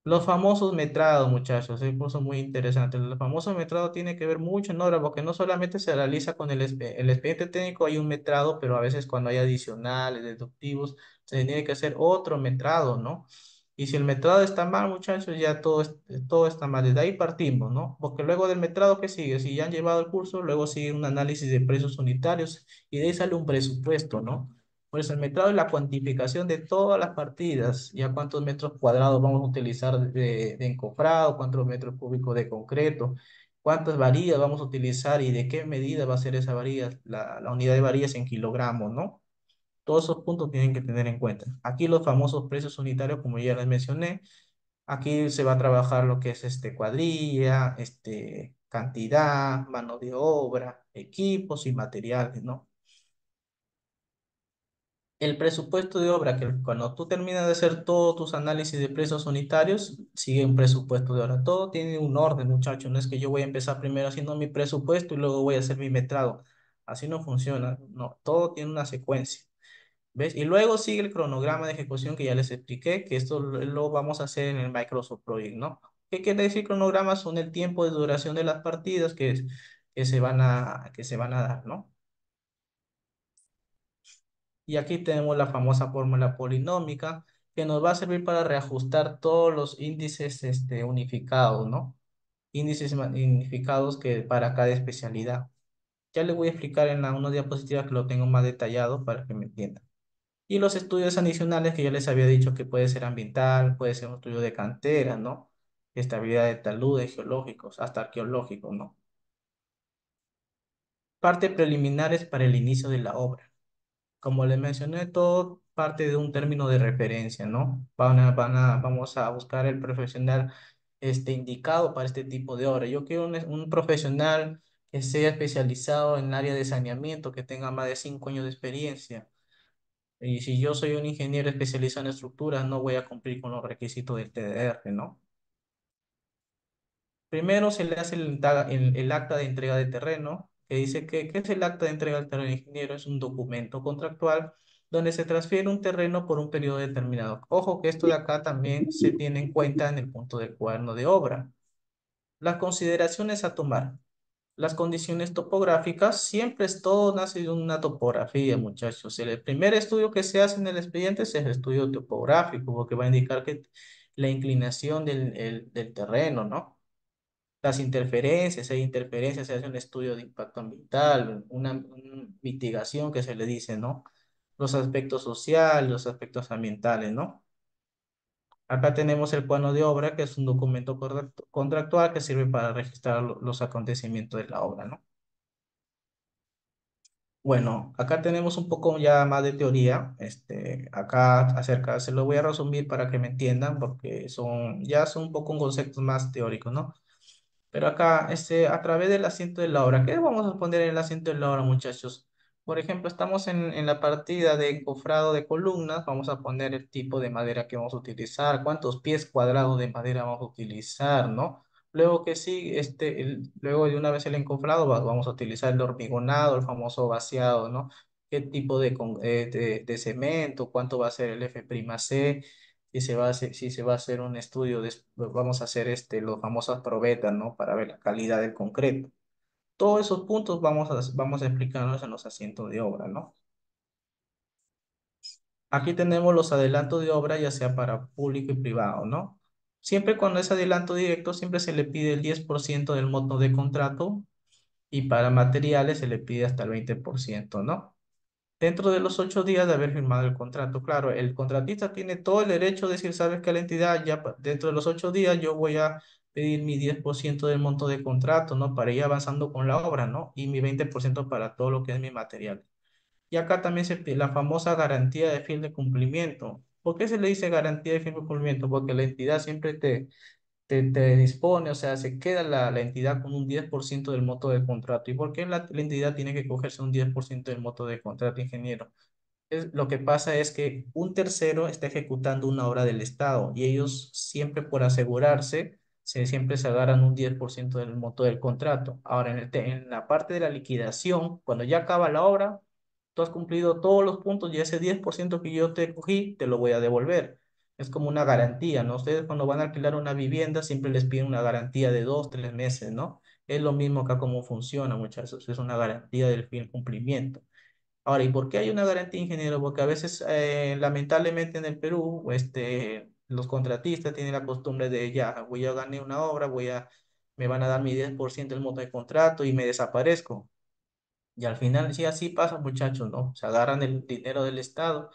Speaker 1: Los famosos metrados, muchachos, es un curso muy interesante. Los famosos metrados tiene que ver mucho en obra, porque no solamente se realiza con el expediente técnico, hay un metrado, pero a veces cuando hay adicionales, deductivos, se tiene que hacer otro metrado, ¿no? Y si el metrado está mal, muchachos, ya todo está mal. Desde ahí partimos, ¿no? Porque luego del metrado, ¿qué sigue? Si ya han llevado el curso, luego sigue un análisis de precios unitarios y de ahí sale un presupuesto, ¿no? Por eso el metrado es la cuantificación de todas las partidas, ya cuántos metros cuadrados vamos a utilizar de encofrado, cuántos metros cúbicos de concreto, cuántas varillas vamos a utilizar y de qué medida va a ser esa varilla, la unidad de varillas en kilogramos, ¿no? Todos esos puntos tienen que tener en cuenta. Aquí los famosos precios unitarios, como ya les mencioné, aquí se va a trabajar lo que es cuadrilla, cantidad, mano de obra, equipos y materiales, ¿no? El presupuesto de obra, que cuando tú terminas de hacer todos tus análisis de precios unitarios, sigue un presupuesto de obra. Todo tiene un orden, muchachos. No es que yo voy a empezar primero haciendo mi presupuesto y luego voy a hacer mi metrado. Así no funciona. No, todo tiene una secuencia. ¿Ves? Y luego sigue el cronograma de ejecución que ya les expliqué, que esto lo vamos a hacer en el Microsoft Project, ¿no? ¿Qué quiere decir cronograma? Son el tiempo de duración de las partidas que se van a dar, ¿no? Y aquí tenemos la famosa fórmula polinómica que nos va a servir para reajustar todos los índices unificados, ¿no? Índices unificados que para cada especialidad. Ya les voy a explicar en unas diapositivas que lo tengo más detallado para que me entiendan. Y los estudios adicionales que ya les había dicho que puede ser ambiental, puede ser un estudio de cantera, ¿no? Estabilidad de taludes geológicos, hasta arqueológicos, ¿no? Parte preliminares para el inicio de la obra. Como les mencioné, todo parte de un término de referencia, ¿no? Vamos a buscar el profesional indicado para este tipo de obra. Yo quiero un profesional que sea especializado en el área de saneamiento, que tenga más de 5 años de experiencia. Y si yo soy un ingeniero especializado en estructuras, no voy a cumplir con los requisitos del TDR, ¿no? Primero se le hace el acta de entrega de terreno, que dice que ¿qué es el acta de entrega del terreno, ingeniero? Es un documento contractual donde se transfiere un terreno por un periodo determinado. Ojo que esto de acá también se tiene en cuenta en el punto del cuaderno de obra. Las consideraciones a tomar. Las condiciones topográficas, siempre es todo nace de una topografía, muchachos. El primer estudio que se hace en el expediente es el estudio topográfico, porque va a indicar que la inclinación del terreno, ¿no? Las interferencias, hay interferencias, se hace un estudio de impacto ambiental, una mitigación que se le dice, ¿no? Los aspectos sociales, los aspectos ambientales, ¿no? Acá tenemos el plano de obra, que es un documento contractual que sirve para registrar los acontecimientos de la obra, ¿no? Bueno, acá tenemos un poco ya más de teoría. Acá acerca, se lo voy a resumir para que me entiendan, porque ya son un poco conceptos más teóricos, ¿no? Pero acá, a través del asiento de la obra, ¿qué vamos a poner en el asiento de la obra, muchachos? Por ejemplo, estamos en la partida de encofrado de columnas, vamos a poner el tipo de madera que vamos a utilizar, cuántos pies cuadrados de madera vamos a utilizar, ¿no? Luego que sí, luego de una vez el encofrado, vamos a utilizar el hormigonado, el famoso vaciado, ¿no? ¿Qué tipo de cemento? ¿Cuánto va a ser el F''C? Si se va a hacer un estudio, vamos a hacer los famosos probetas, ¿no? Para ver la calidad del concreto. Todos esos puntos vamos a explicarlos en los asientos de obra, ¿no? Aquí tenemos los adelantos de obra, ya sea para público y privado, ¿no? Siempre cuando es adelanto directo, siempre se le pide el 10% del monto de contrato y para materiales se le pide hasta el 20%, ¿no? Dentro de los 8 días de haber firmado el contrato. Claro, el contratista tiene todo el derecho de decir, sabes que la entidad ya dentro de los 8 días yo voy a pedir mi 10% del monto de contrato, ¿no? Para ir avanzando con la obra, ¿no? Y mi 20% para todo lo que es mi material. Y acá también se pide la famosa garantía de fin de cumplimiento. ¿Por qué se le dice garantía de fin de cumplimiento? Porque la entidad siempre te dispone, o sea, se queda la entidad con un 10% del monto del contrato. ¿Y por qué la entidad tiene que cogerse un 10% del monto del contrato, ingeniero? Lo que pasa es que un tercero está ejecutando una obra del Estado y ellos siempre por asegurarse, siempre se agarran un 10% del monto del contrato. Ahora, en la parte de la liquidación, cuando ya acaba la obra, tú has cumplido todos los puntos y ese 10% que yo te cogí, te lo voy a devolver. Es como una garantía, ¿no? Ustedes cuando van a alquilar una vivienda siempre les piden una garantía de 2, 3 meses, ¿no? Es lo mismo acá como funciona, muchachos. Es una garantía del fin cumplimiento. Ahora, ¿y por qué hay una garantía, ingeniero? Porque a veces, lamentablemente en el Perú, los contratistas tienen la costumbre de, ya, voy a ganar una obra, me van a dar mi 10% del monto de contrato y me desaparezco. Y al final, sí, así pasa, muchachos, ¿no? Se agarran el dinero del Estado,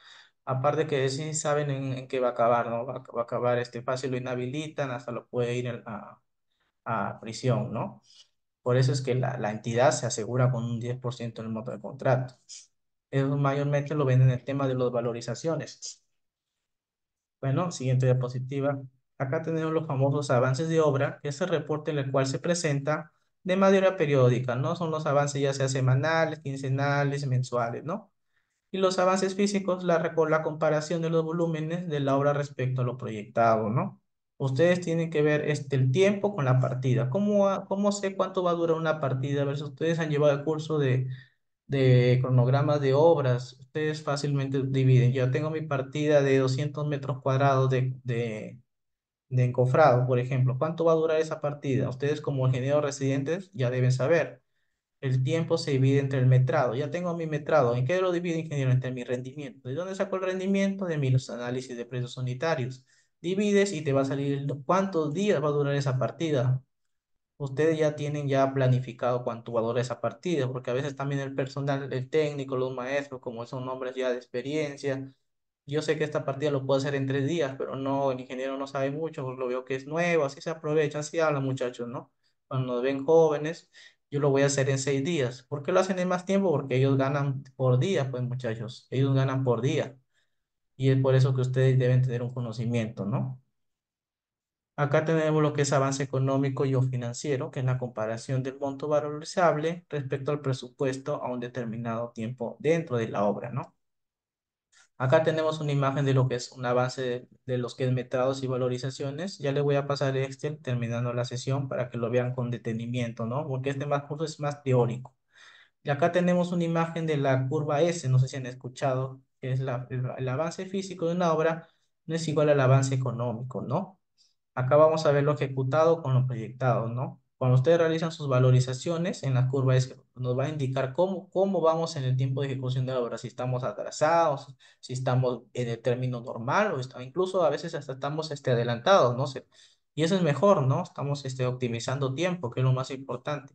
Speaker 1: aparte que sí saben en qué va a acabar, ¿no? Va a acabar fácil, lo inhabilitan, hasta lo puede ir a prisión, ¿no? Por eso es que la entidad se asegura con un 10% del monto de contrato. Eso mayormente lo ven en el tema de las valorizaciones. Bueno, siguiente diapositiva. Acá tenemos los famosos avances de obra, que es el reporte en el cual se presenta de manera periódica, ¿no? Son los avances ya sea semanales, quincenales, mensuales, ¿no? Y los avances físicos, la comparación de los volúmenes de la obra respecto a lo proyectado, ¿no? Ustedes tienen que ver el tiempo con la partida. ¿Cómo sé cuánto va a durar una partida? A ver si ustedes han llevado el curso de cronogramas de obras, ustedes fácilmente dividen. Yo tengo mi partida de 200 metros cuadrados de encofrado, por ejemplo. ¿Cuánto va a durar esa partida? Ustedes como ingenieros residentes ya deben saber. El tiempo se divide entre el metrado. Ya tengo mi metrado. ¿En qué lo divide, ingeniero? Entre mi rendimiento. ¿De dónde saco el rendimiento? De mis análisis de precios unitarios. Divides y te va a salir cuántos días va a durar esa partida. Ustedes ya tienen ya planificado cuánto valora esa partida, porque a veces también el personal, el técnico, los maestros, como son hombres ya de experiencia, yo sé que esta partida lo puedo hacer en 3 días, pero no, el ingeniero no sabe mucho, porque lo veo que es nuevo, así se aprovecha, así hablan muchachos, ¿no? Cuando nos ven jóvenes, yo lo voy a hacer en 6 días. ¿Por qué lo hacen en más tiempo? Porque ellos ganan por día, pues muchachos, ellos ganan por día. Y es por eso que ustedes deben tener un conocimiento, ¿no? Acá tenemos lo que es avance económico y o financiero, que es la comparación del monto valorizable respecto al presupuesto a un determinado tiempo dentro de la obra, ¿no? Acá tenemos una imagen de lo que es un avance de los que es metrados y valorizaciones. Ya le voy a pasar este terminando la sesión para que lo vean con detenimiento, ¿no? Porque este más curso es más teórico. Y acá tenemos una imagen de la curva S, no sé si han escuchado, que es el avance físico de una obra no es igual al avance económico, ¿no? Acá vamos a ver lo ejecutado con lo proyectado, ¿no? Cuando ustedes realizan sus valorizaciones en la curva S, nos va a indicar cómo vamos en el tiempo de ejecución de la obra, si estamos atrasados, si estamos en el término normal, incluso a veces hasta estamos adelantados, ¿no? Y eso es mejor, ¿no? Estamos optimizando tiempo, que es lo más importante.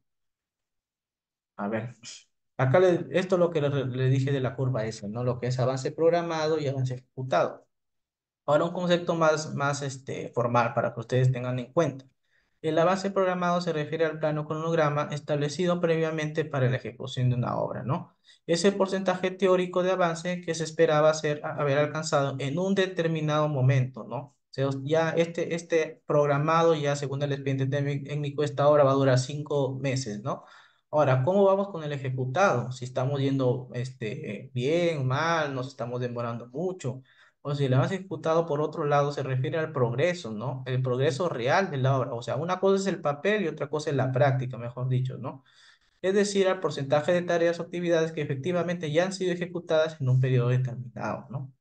Speaker 1: A ver, acá esto es lo que le dije de la curva S, ¿no? Lo que es avance programado y avance ejecutado. Ahora un concepto más formal para que ustedes tengan en cuenta. El avance programado se refiere al plano cronograma establecido previamente para la ejecución de una obra, ¿no? Es el porcentaje teórico de avance que se esperaba haber alcanzado en un determinado momento, ¿no? O sea, ya este programado, ya según el expediente técnico, esta obra va a durar 5 meses, ¿no? Ahora, ¿cómo vamos con el ejecutado? Si estamos yendo bien, mal, nos estamos demorando mucho. O si el avance ejecutado, por otro lado, se refiere al progreso, ¿no? El progreso real de la obra. O sea, una cosa es el papel y otra cosa es la práctica, mejor dicho, ¿no? Es decir, al porcentaje de tareas o actividades que efectivamente ya han sido ejecutadas en un periodo determinado, ¿no?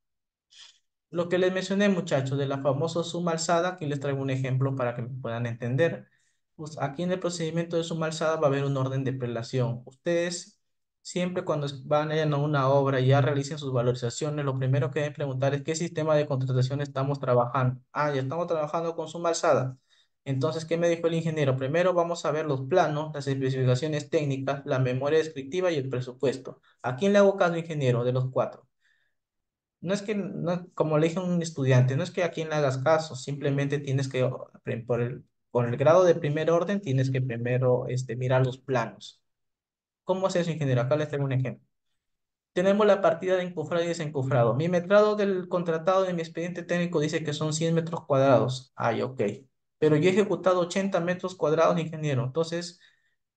Speaker 1: Lo que les mencioné, muchachos, de la famosa suma alzada, aquí les traigo un ejemplo para que me puedan entender. Pues aquí en el procedimiento de suma alzada va a haber un orden de prelación. Ustedes siempre cuando van a una obra y ya realicen sus valorizaciones, lo primero que deben preguntar es qué sistema de contratación estamos trabajando. Ah, ya estamos trabajando con suma alzada. Entonces, ¿qué me dijo el ingeniero? Primero vamos a ver los planos, las especificaciones técnicas, la memoria descriptiva y el presupuesto. ¿A quién le hago caso, ingeniero, de los cuatro? No es que, no, como le dije a un estudiante, no es que a quien le hagas caso, simplemente tienes que, por el grado de primer orden, tienes que primero mirar los planos. ¿Cómo es eso, ingeniero? Acá les tengo un ejemplo. Tenemos la partida de encofrado y desencofrado. Mi metrado del contratado de mi expediente técnico dice que son 100 metros cuadrados. Ay, ok. Pero yo he ejecutado 80 metros cuadrados, ingeniero. Entonces,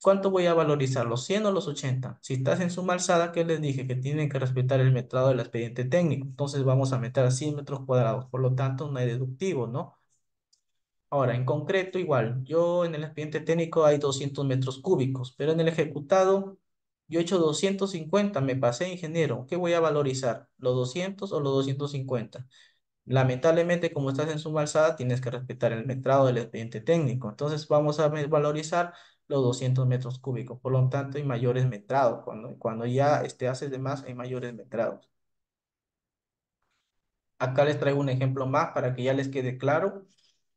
Speaker 1: ¿cuánto voy a valorizar? ¿Los 100 o los 80? Si estás en suma alzada, ¿qué les dije? Que tienen que respetar el metrado del expediente técnico. Entonces, vamos a meter a 100 metros cuadrados. Por lo tanto, no hay deductivo, ¿no? Ahora, en concreto, igual, yo en el expediente técnico hay 200 metros cúbicos, pero en el ejecutado yo he hecho 250, me pasé, ingeniero. ¿Qué voy a valorizar? ¿Los 200 o los 250? Lamentablemente, como estás en suma alzada, tienes que respetar el metrado del expediente técnico. Entonces, vamos a valorizar los 200 metros cúbicos. Por lo tanto, hay mayores metrados. Cuando ya haces de más, hay mayores metrados. Acá les traigo un ejemplo más para que ya les quede claro.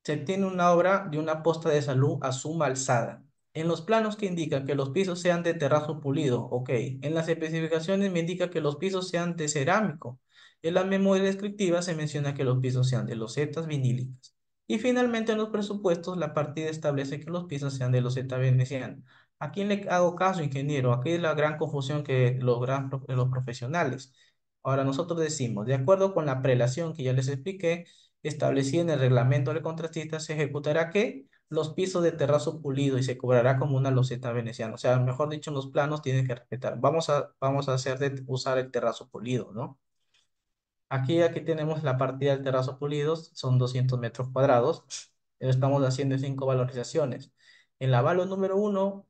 Speaker 1: Se tiene una obra de una posta de salud a suma alzada. En los planos que indican que los pisos sean de terrazo pulido, ok. En las especificaciones me indica que los pisos sean de cerámico. En la memoria descriptiva se menciona que los pisos sean de losetas vinílicas. Y finalmente en los presupuestos la partida establece que los pisos sean de loseta veneciana. ¿A quién le hago caso, ingeniero? Aquí es la gran confusión que los profesionales. Ahora nosotros decimos, de acuerdo con la prelación que ya les expliqué, establecida en el reglamento del contratista, se ejecutará que los pisos de terrazo pulido y se cobrará como una loseta veneciana. O sea, mejor dicho, en los planos tienen que respetar. Vamos a usar el terrazo pulido, ¿no? Aquí tenemos la partida del terrazo pulido, son 200 metros cuadrados. Estamos haciendo 5 valorizaciones. En la valo número uno,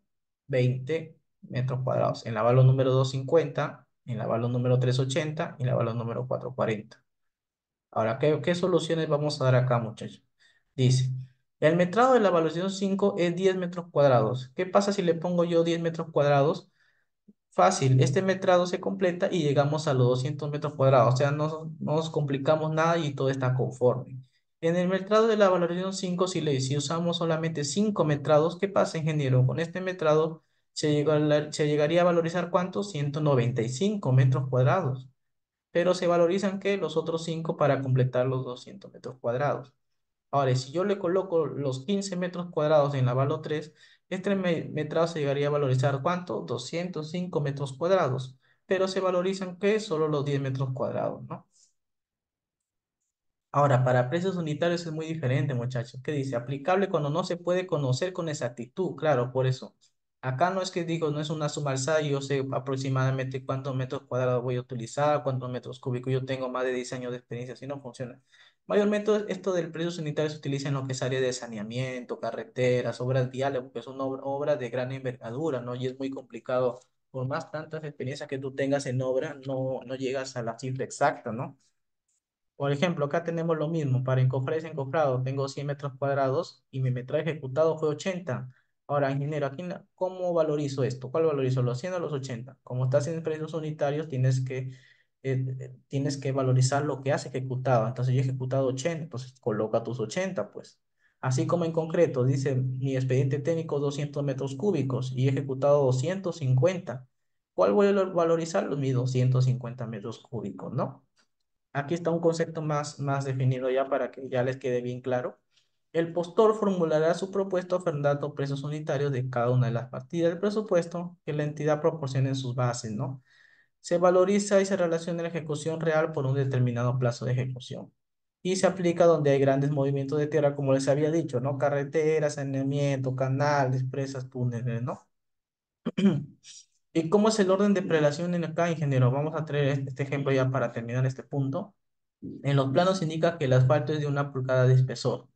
Speaker 1: 20 metros cuadrados. En la valo número 2, 50. En la valo número 3, 80. Y en la valo número 4, 40. Ahora, ¿qué soluciones vamos a dar acá, muchachos? Dice, el metrado de la evaluación 5 es 10 metros cuadrados. ¿Qué pasa si le pongo yo 10 metros cuadrados? Fácil, este metrado se completa y llegamos a los 200 metros cuadrados. O sea, no nos complicamos nada y todo está conforme. En el metrado de la valoración 5, si usamos solamente 5 metrados, ¿qué pasa, ingeniero? Con este metrado se llegaría a valorizar ¿cuánto? 195 metros cuadrados, pero se valorizan que los otros 5 para completar los 200 metros cuadrados. Ahora, si yo le coloco los 15 metros cuadrados en la valo 3, este metrado se llegaría a valorizar ¿cuánto? 205 metros cuadrados, pero se valorizan que solo los 10 metros cuadrados, ¿no? Ahora, para precios unitarios es muy diferente, muchachos. ¿Qué dice? Aplicable cuando no se puede conocer con exactitud. Claro, por eso. Acá no es que digo, no es una suma alzada, yo sé aproximadamente cuántos metros cuadrados voy a utilizar, cuántos metros cúbicos. Yo tengo más de 10 años de experiencia, así no funciona. Mayormente esto del precios unitarios se utiliza en lo que es área de saneamiento, carreteras, obras viales, porque son obras de gran envergadura, ¿no? Y es muy complicado. Por más tantas experiencias que tú tengas en obra, no llegas a la cifra exacta, ¿no? Por ejemplo, acá tenemos lo mismo, para encofrar encofrado, tengo 100 metros cuadrados y mi metraje ejecutado fue 80. Ahora, ingeniero, aquí, ¿cómo valorizo esto? ¿Cuál valorizo? ¿Los 100 o los 80? Como estás en precios unitarios, tienes que valorizar lo que has ejecutado. Entonces, yo he ejecutado 80, entonces coloca tus 80, pues. Así como en concreto, dice mi expediente técnico 200 metros cúbicos y he ejecutado 250. ¿Cuál voy a valorizar? Los mis 250 metros cúbicos, ¿no? Aquí está un concepto más definido ya para que ya les quede bien claro. El postor formulará su propuesta ofertando precios unitarios de cada una de las partidas del presupuesto que la entidad proporcione en sus bases, ¿no? Se valoriza y se relaciona la ejecución real por un determinado plazo de ejecución. Y se aplica donde hay grandes movimientos de tierra, como les había dicho, ¿no? Carreteras, saneamiento, canales, presas, túneles, ¿no? ¿Y cómo es el orden de prelación en acá, ingeniero? Vamos a traer este ejemplo ya para terminar este punto. En los planos indica que el asfalto es de 1 pulgada de espesor.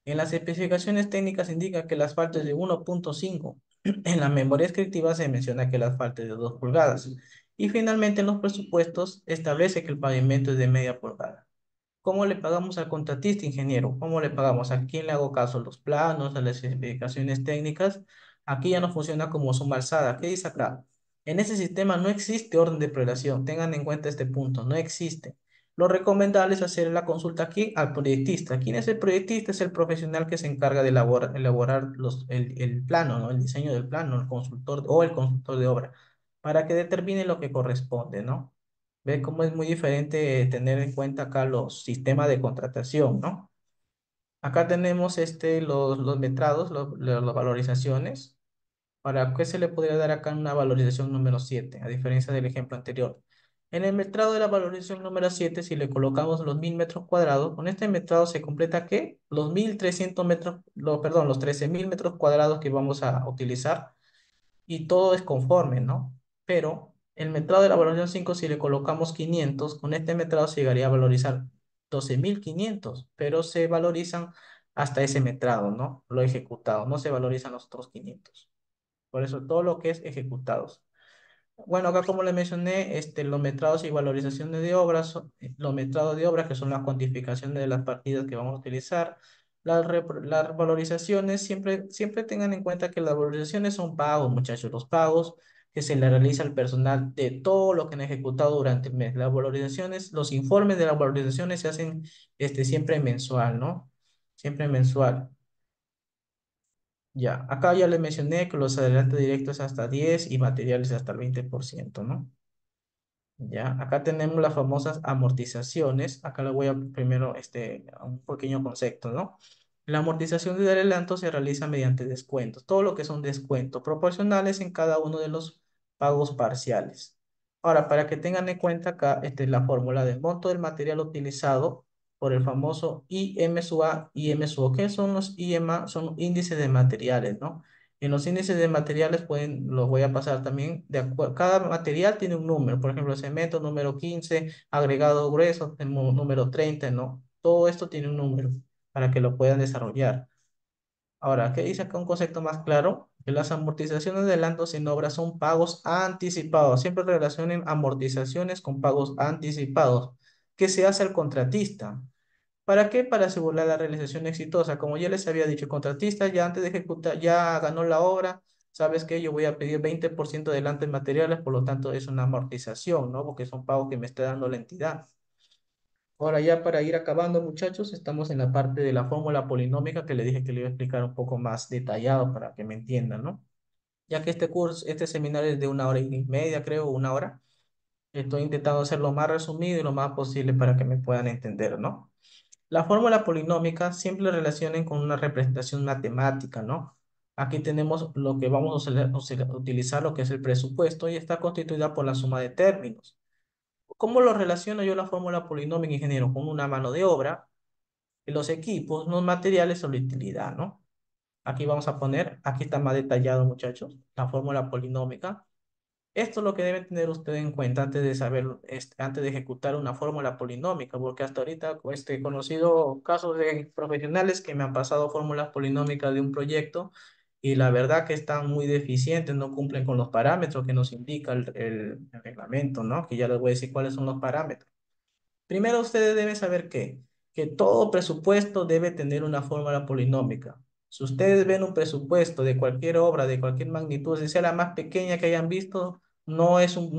Speaker 1: En las especificaciones técnicas indica que el asfalto es de 1,5. En la memoria descriptiva se menciona que el asfalto es de 2 pulgadas. Y finalmente en los presupuestos establece que el pavimento es de media pulgada. ¿Cómo le pagamos al contratista, ingeniero? ¿Cómo le pagamos? ¿A quién le hago caso? ¿Los planos, a las especificaciones técnicas? Aquí ya no funciona como suma alzada. ¿Qué dice acá? En ese sistema no existe orden de prelación. Tengan en cuenta este punto. No existe. Lo recomendable es hacer la consulta aquí al proyectista. ¿Quién es el proyectista? Es el profesional que se encarga de elaborar el plano, ¿no? El diseño del plano, el consultor o el consultor de obra, para que determine lo que corresponde, ¿no? Ve cómo es muy diferente tener en cuenta acá los sistemas de contratación, ¿no? Acá tenemos los metrados, las valorizaciones. ¿Para qué se le podría dar acá una valorización número 7 a diferencia del ejemplo anterior? En el metrado de la valorización número 7 si le colocamos los 1000 metros cuadrados, con este metrado se completa ¿qué? Los 1300 metros, perdón, los 13.000 metros cuadrados que vamos a utilizar y todo es conforme, ¿no? Pero el metrado de la valoración 5 si le colocamos 500 con este metrado se llegaría a valorizar 12.500 pero se valorizan hasta ese metrado, ¿no? Lo ejecutado, no se valorizan los otros 500. Por eso todo lo que es ejecutados. Bueno, acá como le mencioné, los metrados y valorizaciones de obras, los metrados de obras que son la cuantificación de las partidas que vamos a utilizar, las valorizaciones, siempre tengan en cuenta que las valorizaciones son pagos, muchachos, los pagos que se le realiza al personal de todo lo que han ejecutado durante el mes. Las valorizaciones, los informes de las valorizaciones se hacen siempre mensual, ¿no? Siempre mensual. Ya, acá ya les mencioné que los adelantos directos hasta 10 y materiales hasta el 20%, ¿no? Ya, acá tenemos las famosas amortizaciones. Acá le voy a primero a un pequeño concepto, ¿no? La amortización de adelanto se realiza mediante descuentos, todo lo que son descuentos proporcionales en cada uno de los pagos parciales. Ahora, para que tengan en cuenta acá la fórmula del monto del material utilizado por el famoso IM sub A y M sub O. ¿Qué son los IMA? Son índices de materiales, ¿no? En los índices de materiales los voy a pasar también, cada material tiene un número, por ejemplo, cemento número 15, agregado grueso número 30, ¿no? Todo esto tiene un número para que lo puedan desarrollar. Ahora, ¿qué dice acá un concepto más claro? Que las amortizaciones de adelantos en obras son pagos anticipados. Siempre relacionen amortizaciones con pagos anticipados. ¿Qué se hace al contratista? ¿Para qué? Para asegurar la realización exitosa. Como ya les había dicho, el contratista ya antes de ejecutar, ya ganó la obra. ¿Sabes qué? Yo voy a pedir 20% de adelanto en materiales, por lo tanto es una amortización, ¿no? Porque son pagos que me está dando la entidad. Ahora ya para ir acabando, muchachos, estamos en la parte de la fórmula polinómica que le dije que le iba a explicar un poco más detallado para que me entiendan, ¿no? Ya que este curso, este seminario es de 1 hora y media, creo, 1 hora. Estoy intentando hacerlo más resumido y lo más posible para que me puedan entender, ¿no? La fórmula polinómica siempre la relacionen con una representación matemática, ¿no? Aquí tenemos lo que vamos a utilizar, lo que es el presupuesto, y está constituida por la suma de términos. ¿Cómo lo relaciono yo la fórmula polinómica, ingeniero? Con una mano de obra. los equipos, los materiales o la utilidad, ¿no? Aquí vamos a poner, aquí está más detallado, muchachos, la fórmula polinómica. Esto es lo que deben tener ustedes en cuenta antes de saber, antes de ejecutar una fórmula polinómica, porque hasta ahorita he conocido casos de profesionales que me han pasado fórmulas polinómicas de un proyecto y la verdad que están muy deficientes, no cumplen con los parámetros que nos indica el reglamento, ¿no? Que ya les voy a decir cuáles son los parámetros. Primero ustedes deben saber que todo presupuesto debe tener una fórmula polinómica. Si ustedes ven un presupuesto de cualquier obra, de cualquier magnitud, si sea la más pequeña que hayan visto, no es un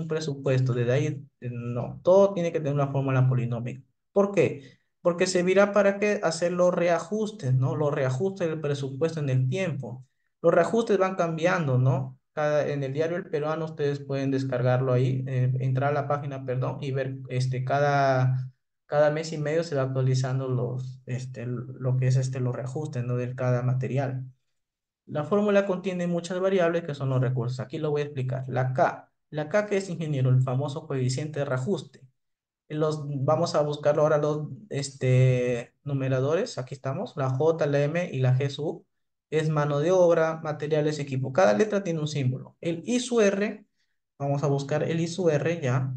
Speaker 1: presupuesto. Desde ahí, no. Todo tiene que tener una fórmula polinómica. ¿Por qué? Porque servirá para que hacer los reajustes, ¿no? Los reajustes del presupuesto en el tiempo. Los reajustes van cambiando, ¿no? En el diario El Peruano ustedes pueden descargarlo ahí, entrar a la página, perdón, y ver cada mes y medio se va actualizando lo que es los reajustes, ¿no? De cada material. La fórmula contiene muchas variables que son los recursos. Aquí lo voy a explicar. La K que es ingeniero, el famoso coeficiente de reajuste. Vamos a buscarlo ahora los numeradores. Aquí estamos. La J, la M y la G sub. Es mano de obra, materiales, equipo. Cada letra tiene un símbolo. El I su R, vamos a buscar el I su R ya.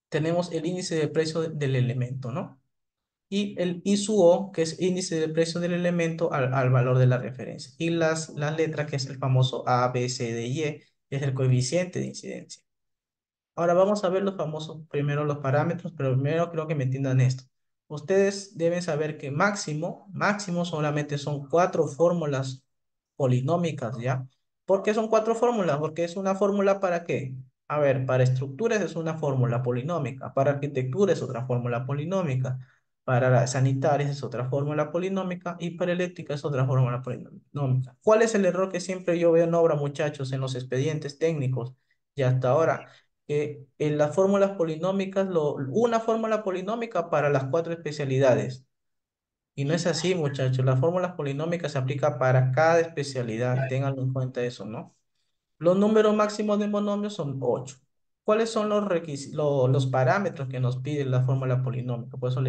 Speaker 1: Tenemos el índice de precio del elemento, ¿no? Y el I su O, que es índice de precio del elemento al valor de la referencia. Y las letras, que es el famoso A, B, C, D, Y, es el coeficiente de incidencia. Ahora vamos a ver los famosos, primero los parámetros, pero primero creo que me entiendan esto. Ustedes deben saber que máximo solamente son cuatro fórmulas polinómicas, ¿ya? ¿Por qué son cuatro fórmulas? Porque es una fórmula para qué. A ver, para estructuras es una fórmula polinómica, para arquitectura es otra fórmula polinómica, para sanitarias es otra fórmula polinómica y para eléctrica es otra fórmula polinómica. ¿Cuál es el error que siempre yo veo en obra, muchachos, en los expedientes técnicos y hasta ahora? Que en las fórmulas polinómicas, una fórmula polinómica para las cuatro especialidades. Y no es así, muchachos. Las fórmulas polinómicas se aplican para cada especialidad. Ténganlo en cuenta eso, ¿no? Los números máximos de monomios son 8. ¿Cuáles son los parámetros que nos pide la fórmula polinómica? Por eso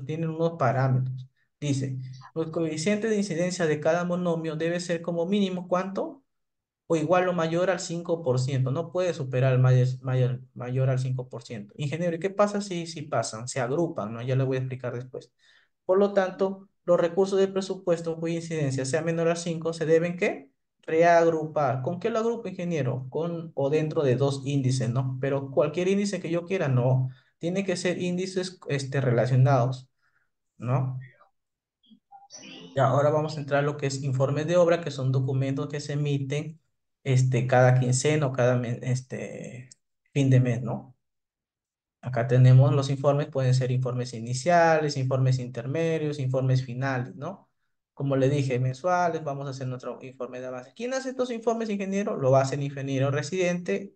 Speaker 1: tienen unos parámetros. Dice, el coeficiente de incidencia de cada monomio debe ser como mínimo, ¿cuánto? O igual o mayor al 5%. No puede superar el mayor al 5%. Ingeniero, ¿y qué pasa si pasan? Se agrupan, ¿no? Ya le voy a explicar después. Por lo tanto, los recursos del presupuesto cuya incidencia sea menor a 5 se deben, ¿qué? Reagrupar. ¿Con qué lo agrupo, ingeniero? Con o dentro de dos índices, ¿no? Pero cualquier índice que yo quiera, no. Tiene que ser índices relacionados, ¿no? Y ahora vamos a entrar a lo que es informes de obra, que son documentos que se emiten cada quincena o cada fin de mes, ¿no? Acá tenemos los informes, pueden ser informes iniciales, informes intermedios, informes finales, ¿no? Como le dije, mensuales, vamos a hacer nuestro informe de avance. ¿Quién hace estos informes, ingeniero? Lo hace el ingeniero residente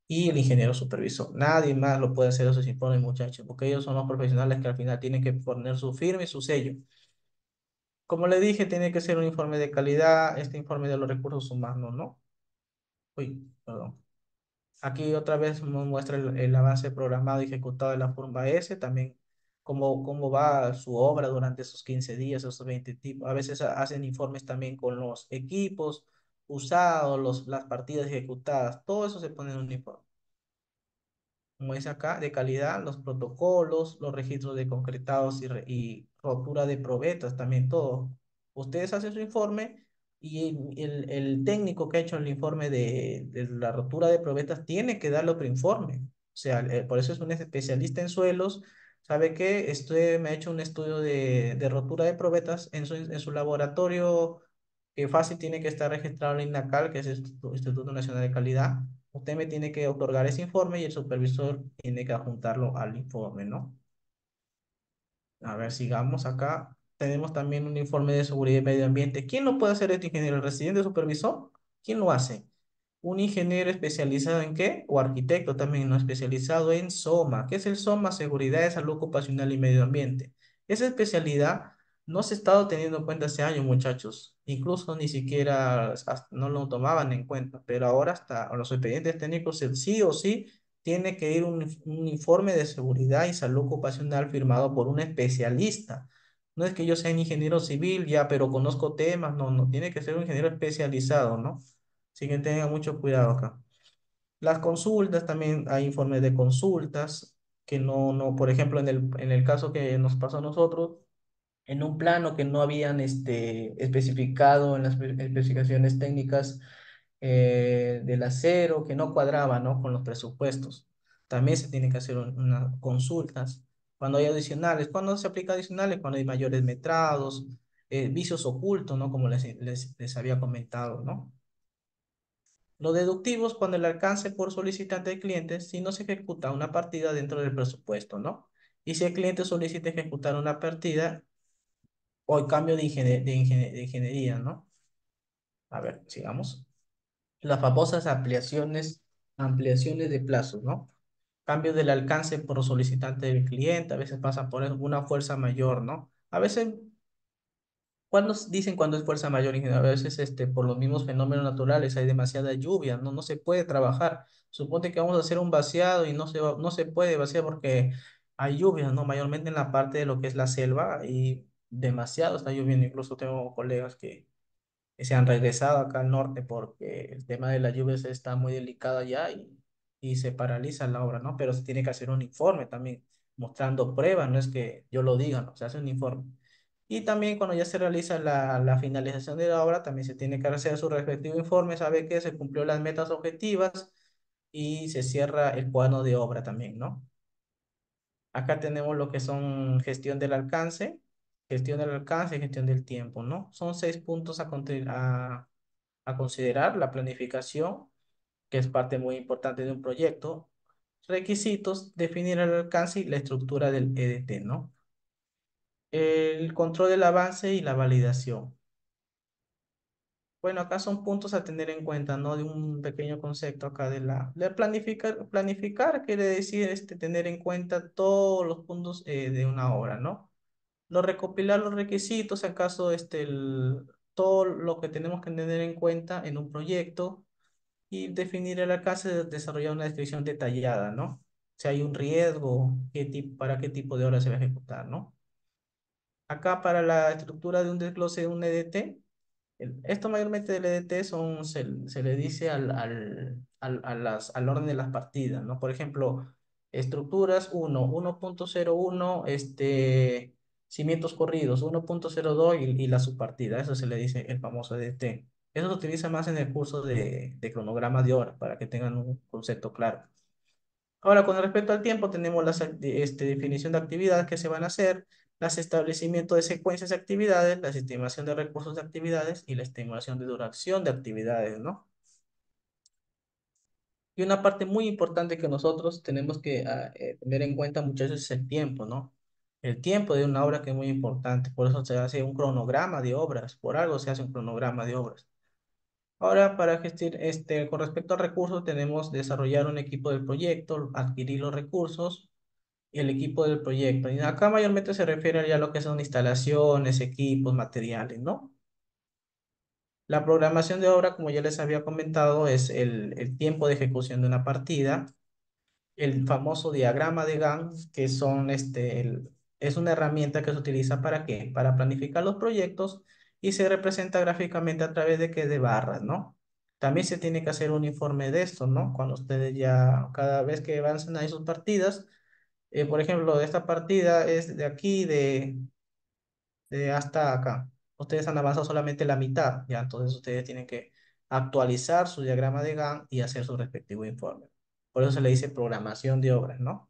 Speaker 1: y el ingeniero supervisor. Nadie más lo puede hacer esos informes, muchachos, porque ellos son los profesionales que al final tienen que poner su firma y su sello. Como le dije, tiene que ser un informe de calidad, este informe de los recursos humanos, ¿no? Uy, perdón. Aquí otra vez nos muestra el avance programado y ejecutado de la forma S, también cómo va su obra durante esos 15 días, esos 20 tipos. A veces hacen informes también con los equipos usados, las partidas ejecutadas, todo eso se pone en un informe. Como dice acá, de calidad, los protocolos, los registros de concretados y rotura de probetas, también todo. Ustedes hacen su informe y el técnico que ha hecho el informe de la rotura de probetas tiene que darle otro informe. O sea, por eso es un especialista en suelos. ¿Sabe qué? Me ha hecho un estudio de rotura de probetas en su laboratorio, que fácil tiene que estar registrado en INACAL, que es el Instituto Nacional de Calidad. Usted me tiene que otorgar ese informe y el supervisor tiene que adjuntarlo al informe, ¿no? A ver, sigamos acá. Tenemos también un informe de seguridad y medio ambiente. ¿Quién lo puede hacer este ingeniero? ¿El residente supervisor? ¿Quién lo hace? Un ingeniero especializado en qué? O arquitecto también, ¿no? Especializado en SOMA. ¿Qué es el SOMA? Seguridad de salud ocupacional y medio ambiente. Esa especialidad no se ha estado teniendo en cuenta hace años, muchachos. Incluso ni siquiera no lo tomaban en cuenta, pero ahora hasta los expedientes técnicos sí o sí tiene que ir un informe de seguridad y salud ocupacional firmado por un especialista. No es que yo sea un ingeniero civil ya, pero conozco temas, no, no, tiene que ser un ingeniero especializado, ¿no? Así que tengan mucho cuidado acá. Las consultas, también hay informes de consultas, que no, por ejemplo, en el caso que nos pasó a nosotros, en un plano que no habían especificado en las especificaciones técnicas del acero, que no cuadraba, ¿no? Con los presupuestos. También se tiene que hacer unas consultas. Cuando hay adicionales, ¿cuándo se aplica adicionales? Cuando hay mayores metrados, vicios ocultos, ¿no? Como les había comentado, ¿no? Los deductivos cuando el alcance por solicitante del cliente si no se ejecuta una partida dentro del presupuesto, ¿no? Y si el cliente solicita ejecutar una partida o el cambio de ingeniería, ¿no? A ver, sigamos. Las famosas ampliaciones de plazos, ¿no? Cambio del alcance por solicitante del cliente, a veces pasa por una fuerza mayor, ¿no? A veces, cuando dicen cuando es fuerza mayor, ingeniero? A veces por los mismos fenómenos naturales hay demasiada lluvia, ¿no? No se puede trabajar. Suponte que vamos a hacer un vaciado y no se puede vaciar porque hay lluvia, ¿no? Mayormente en la parte de lo que es la selva y demasiado está lloviendo. Incluso tengo colegas que se han regresado acá al norte porque el tema de las lluvias está muy delicado allá y se paraliza la obra, ¿no? Pero se tiene que hacer un informe también mostrando pruebas, no es que yo lo diga, ¿no? Se hace un informe. Y también cuando ya se realiza la finalización de la obra, también se tiene que hacer su respectivo informe, sabe que se cumplió las metas objetivas y se cierra el cuadro de obra también, ¿no? Acá tenemos lo que son gestión del alcance y gestión del tiempo, ¿no? Son 6 puntos a considerar: la planificación, que es parte muy importante de un proyecto; requisitos, definir el alcance y la estructura del EDT, ¿no? El control del avance y la validación. Bueno, acá son puntos a tener en cuenta, ¿no? De un pequeño concepto acá de planificar. Planificar quiere decir tener en cuenta todos los puntos de una obra, ¿no? Recopilar los requisitos, acaso todo lo que tenemos que tener en cuenta en un proyecto y definir el alcance de desarrollar una descripción detallada, ¿no? Si hay un riesgo, para qué tipo de obra se va a ejecutar, ¿no? Acá para la estructura de un desglose de un EDT, esto mayormente del EDT se le dice al orden de las partidas, ¿no? Por ejemplo, estructuras 1.01, cimientos corridos, 1.02 y la subpartida, eso se le dice el famoso EDT. Eso se utiliza más en el curso de cronograma de obra, para que tengan un concepto claro. Ahora, con respecto al tiempo, tenemos definición de actividades que se van a hacer, las establecimientos de secuencias de actividades, la estimación de recursos de actividades y la estimación de duración de actividades, ¿no? Y una parte muy importante que nosotros tenemos que tener en cuenta, muchachos, es el tiempo, ¿no? El tiempo de una obra, que es muy importante, por eso se hace un cronograma de obras, por algo se hace un cronograma de obras. Ahora, para gestionar, con respecto a recursos, tenemos desarrollar un equipo del proyecto, adquirir los recursos, el equipo del proyecto. Y acá mayormente se refiere ya a lo que son instalaciones, equipos, materiales, ¿no? La programación de obra, como ya les había comentado, es el tiempo de ejecución de una partida. El famoso diagrama de Gantt, que es una herramienta que se utiliza ¿para qué? Para planificar los proyectos y se representa gráficamente a través de barras, ¿no? También se tiene que hacer un informe de esto, ¿no? Cuando ustedes ya, cada vez que avancen a sus partidas, por ejemplo, esta partida es de aquí, de hasta acá. Ustedes han avanzado solamente la mitad, ya, entonces ustedes tienen que actualizar su diagrama de Gantt y hacer su respectivo informe. Por eso se le dice programación de obras, ¿no?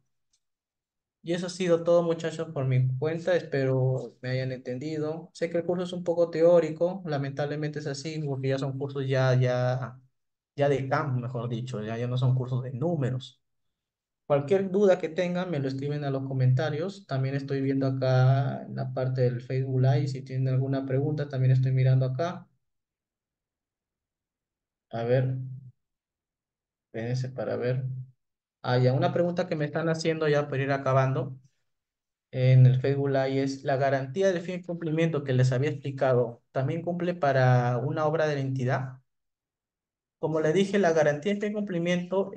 Speaker 1: Y eso ha sido todo, muchachos, por mi cuenta. Espero me hayan entendido. Sé que el curso es un poco teórico, lamentablemente es así, porque ya son cursos ya de campo, mejor dicho, ya no son cursos de números. Cualquier duda que tengan, me lo escriben a los comentarios. También estoy viendo acá en la parte del Facebook Live. Si tienen alguna pregunta, también estoy mirando acá. A ver, espérense para ver. Ah, ya, una pregunta que me están haciendo ya por ir acabando en el Facebook Live es: ¿la garantía del fin de cumplimiento que les había explicado también cumple para una obra de la entidad? Como le dije, la garantía de fin de cumplimiento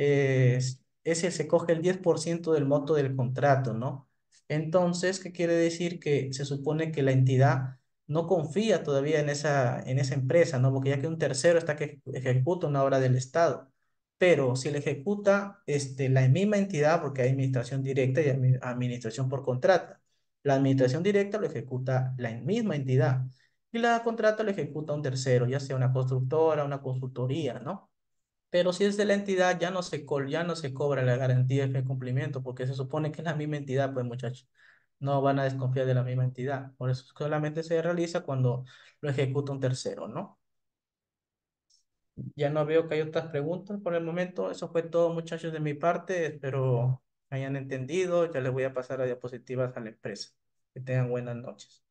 Speaker 1: ese se coge el 10% del monto del contrato, ¿no? Entonces, ¿qué quiere decir? Que se supone que la entidad no confía todavía en esa empresa, ¿no? Porque ya que un tercero está que ejecuta una obra del Estado. Pero si le ejecuta la misma entidad, porque hay administración directa y administración por contrata. La administración directa lo ejecuta la misma entidad y la contrata lo ejecuta un tercero, ya sea una constructora, una consultoría, ¿no? Pero si es de la entidad, ya no se cobra la garantía de cumplimiento, porque se supone que es la misma entidad, pues muchachos. No van a desconfiar de la misma entidad. Por eso solamente se realiza cuando lo ejecuta un tercero, ¿no? Ya no veo que hay otras preguntas por el momento. Eso fue todo, muchachos, de mi parte. Espero hayan entendido. Ya les voy a pasar las diapositivas a la empresa. Que tengan buenas noches.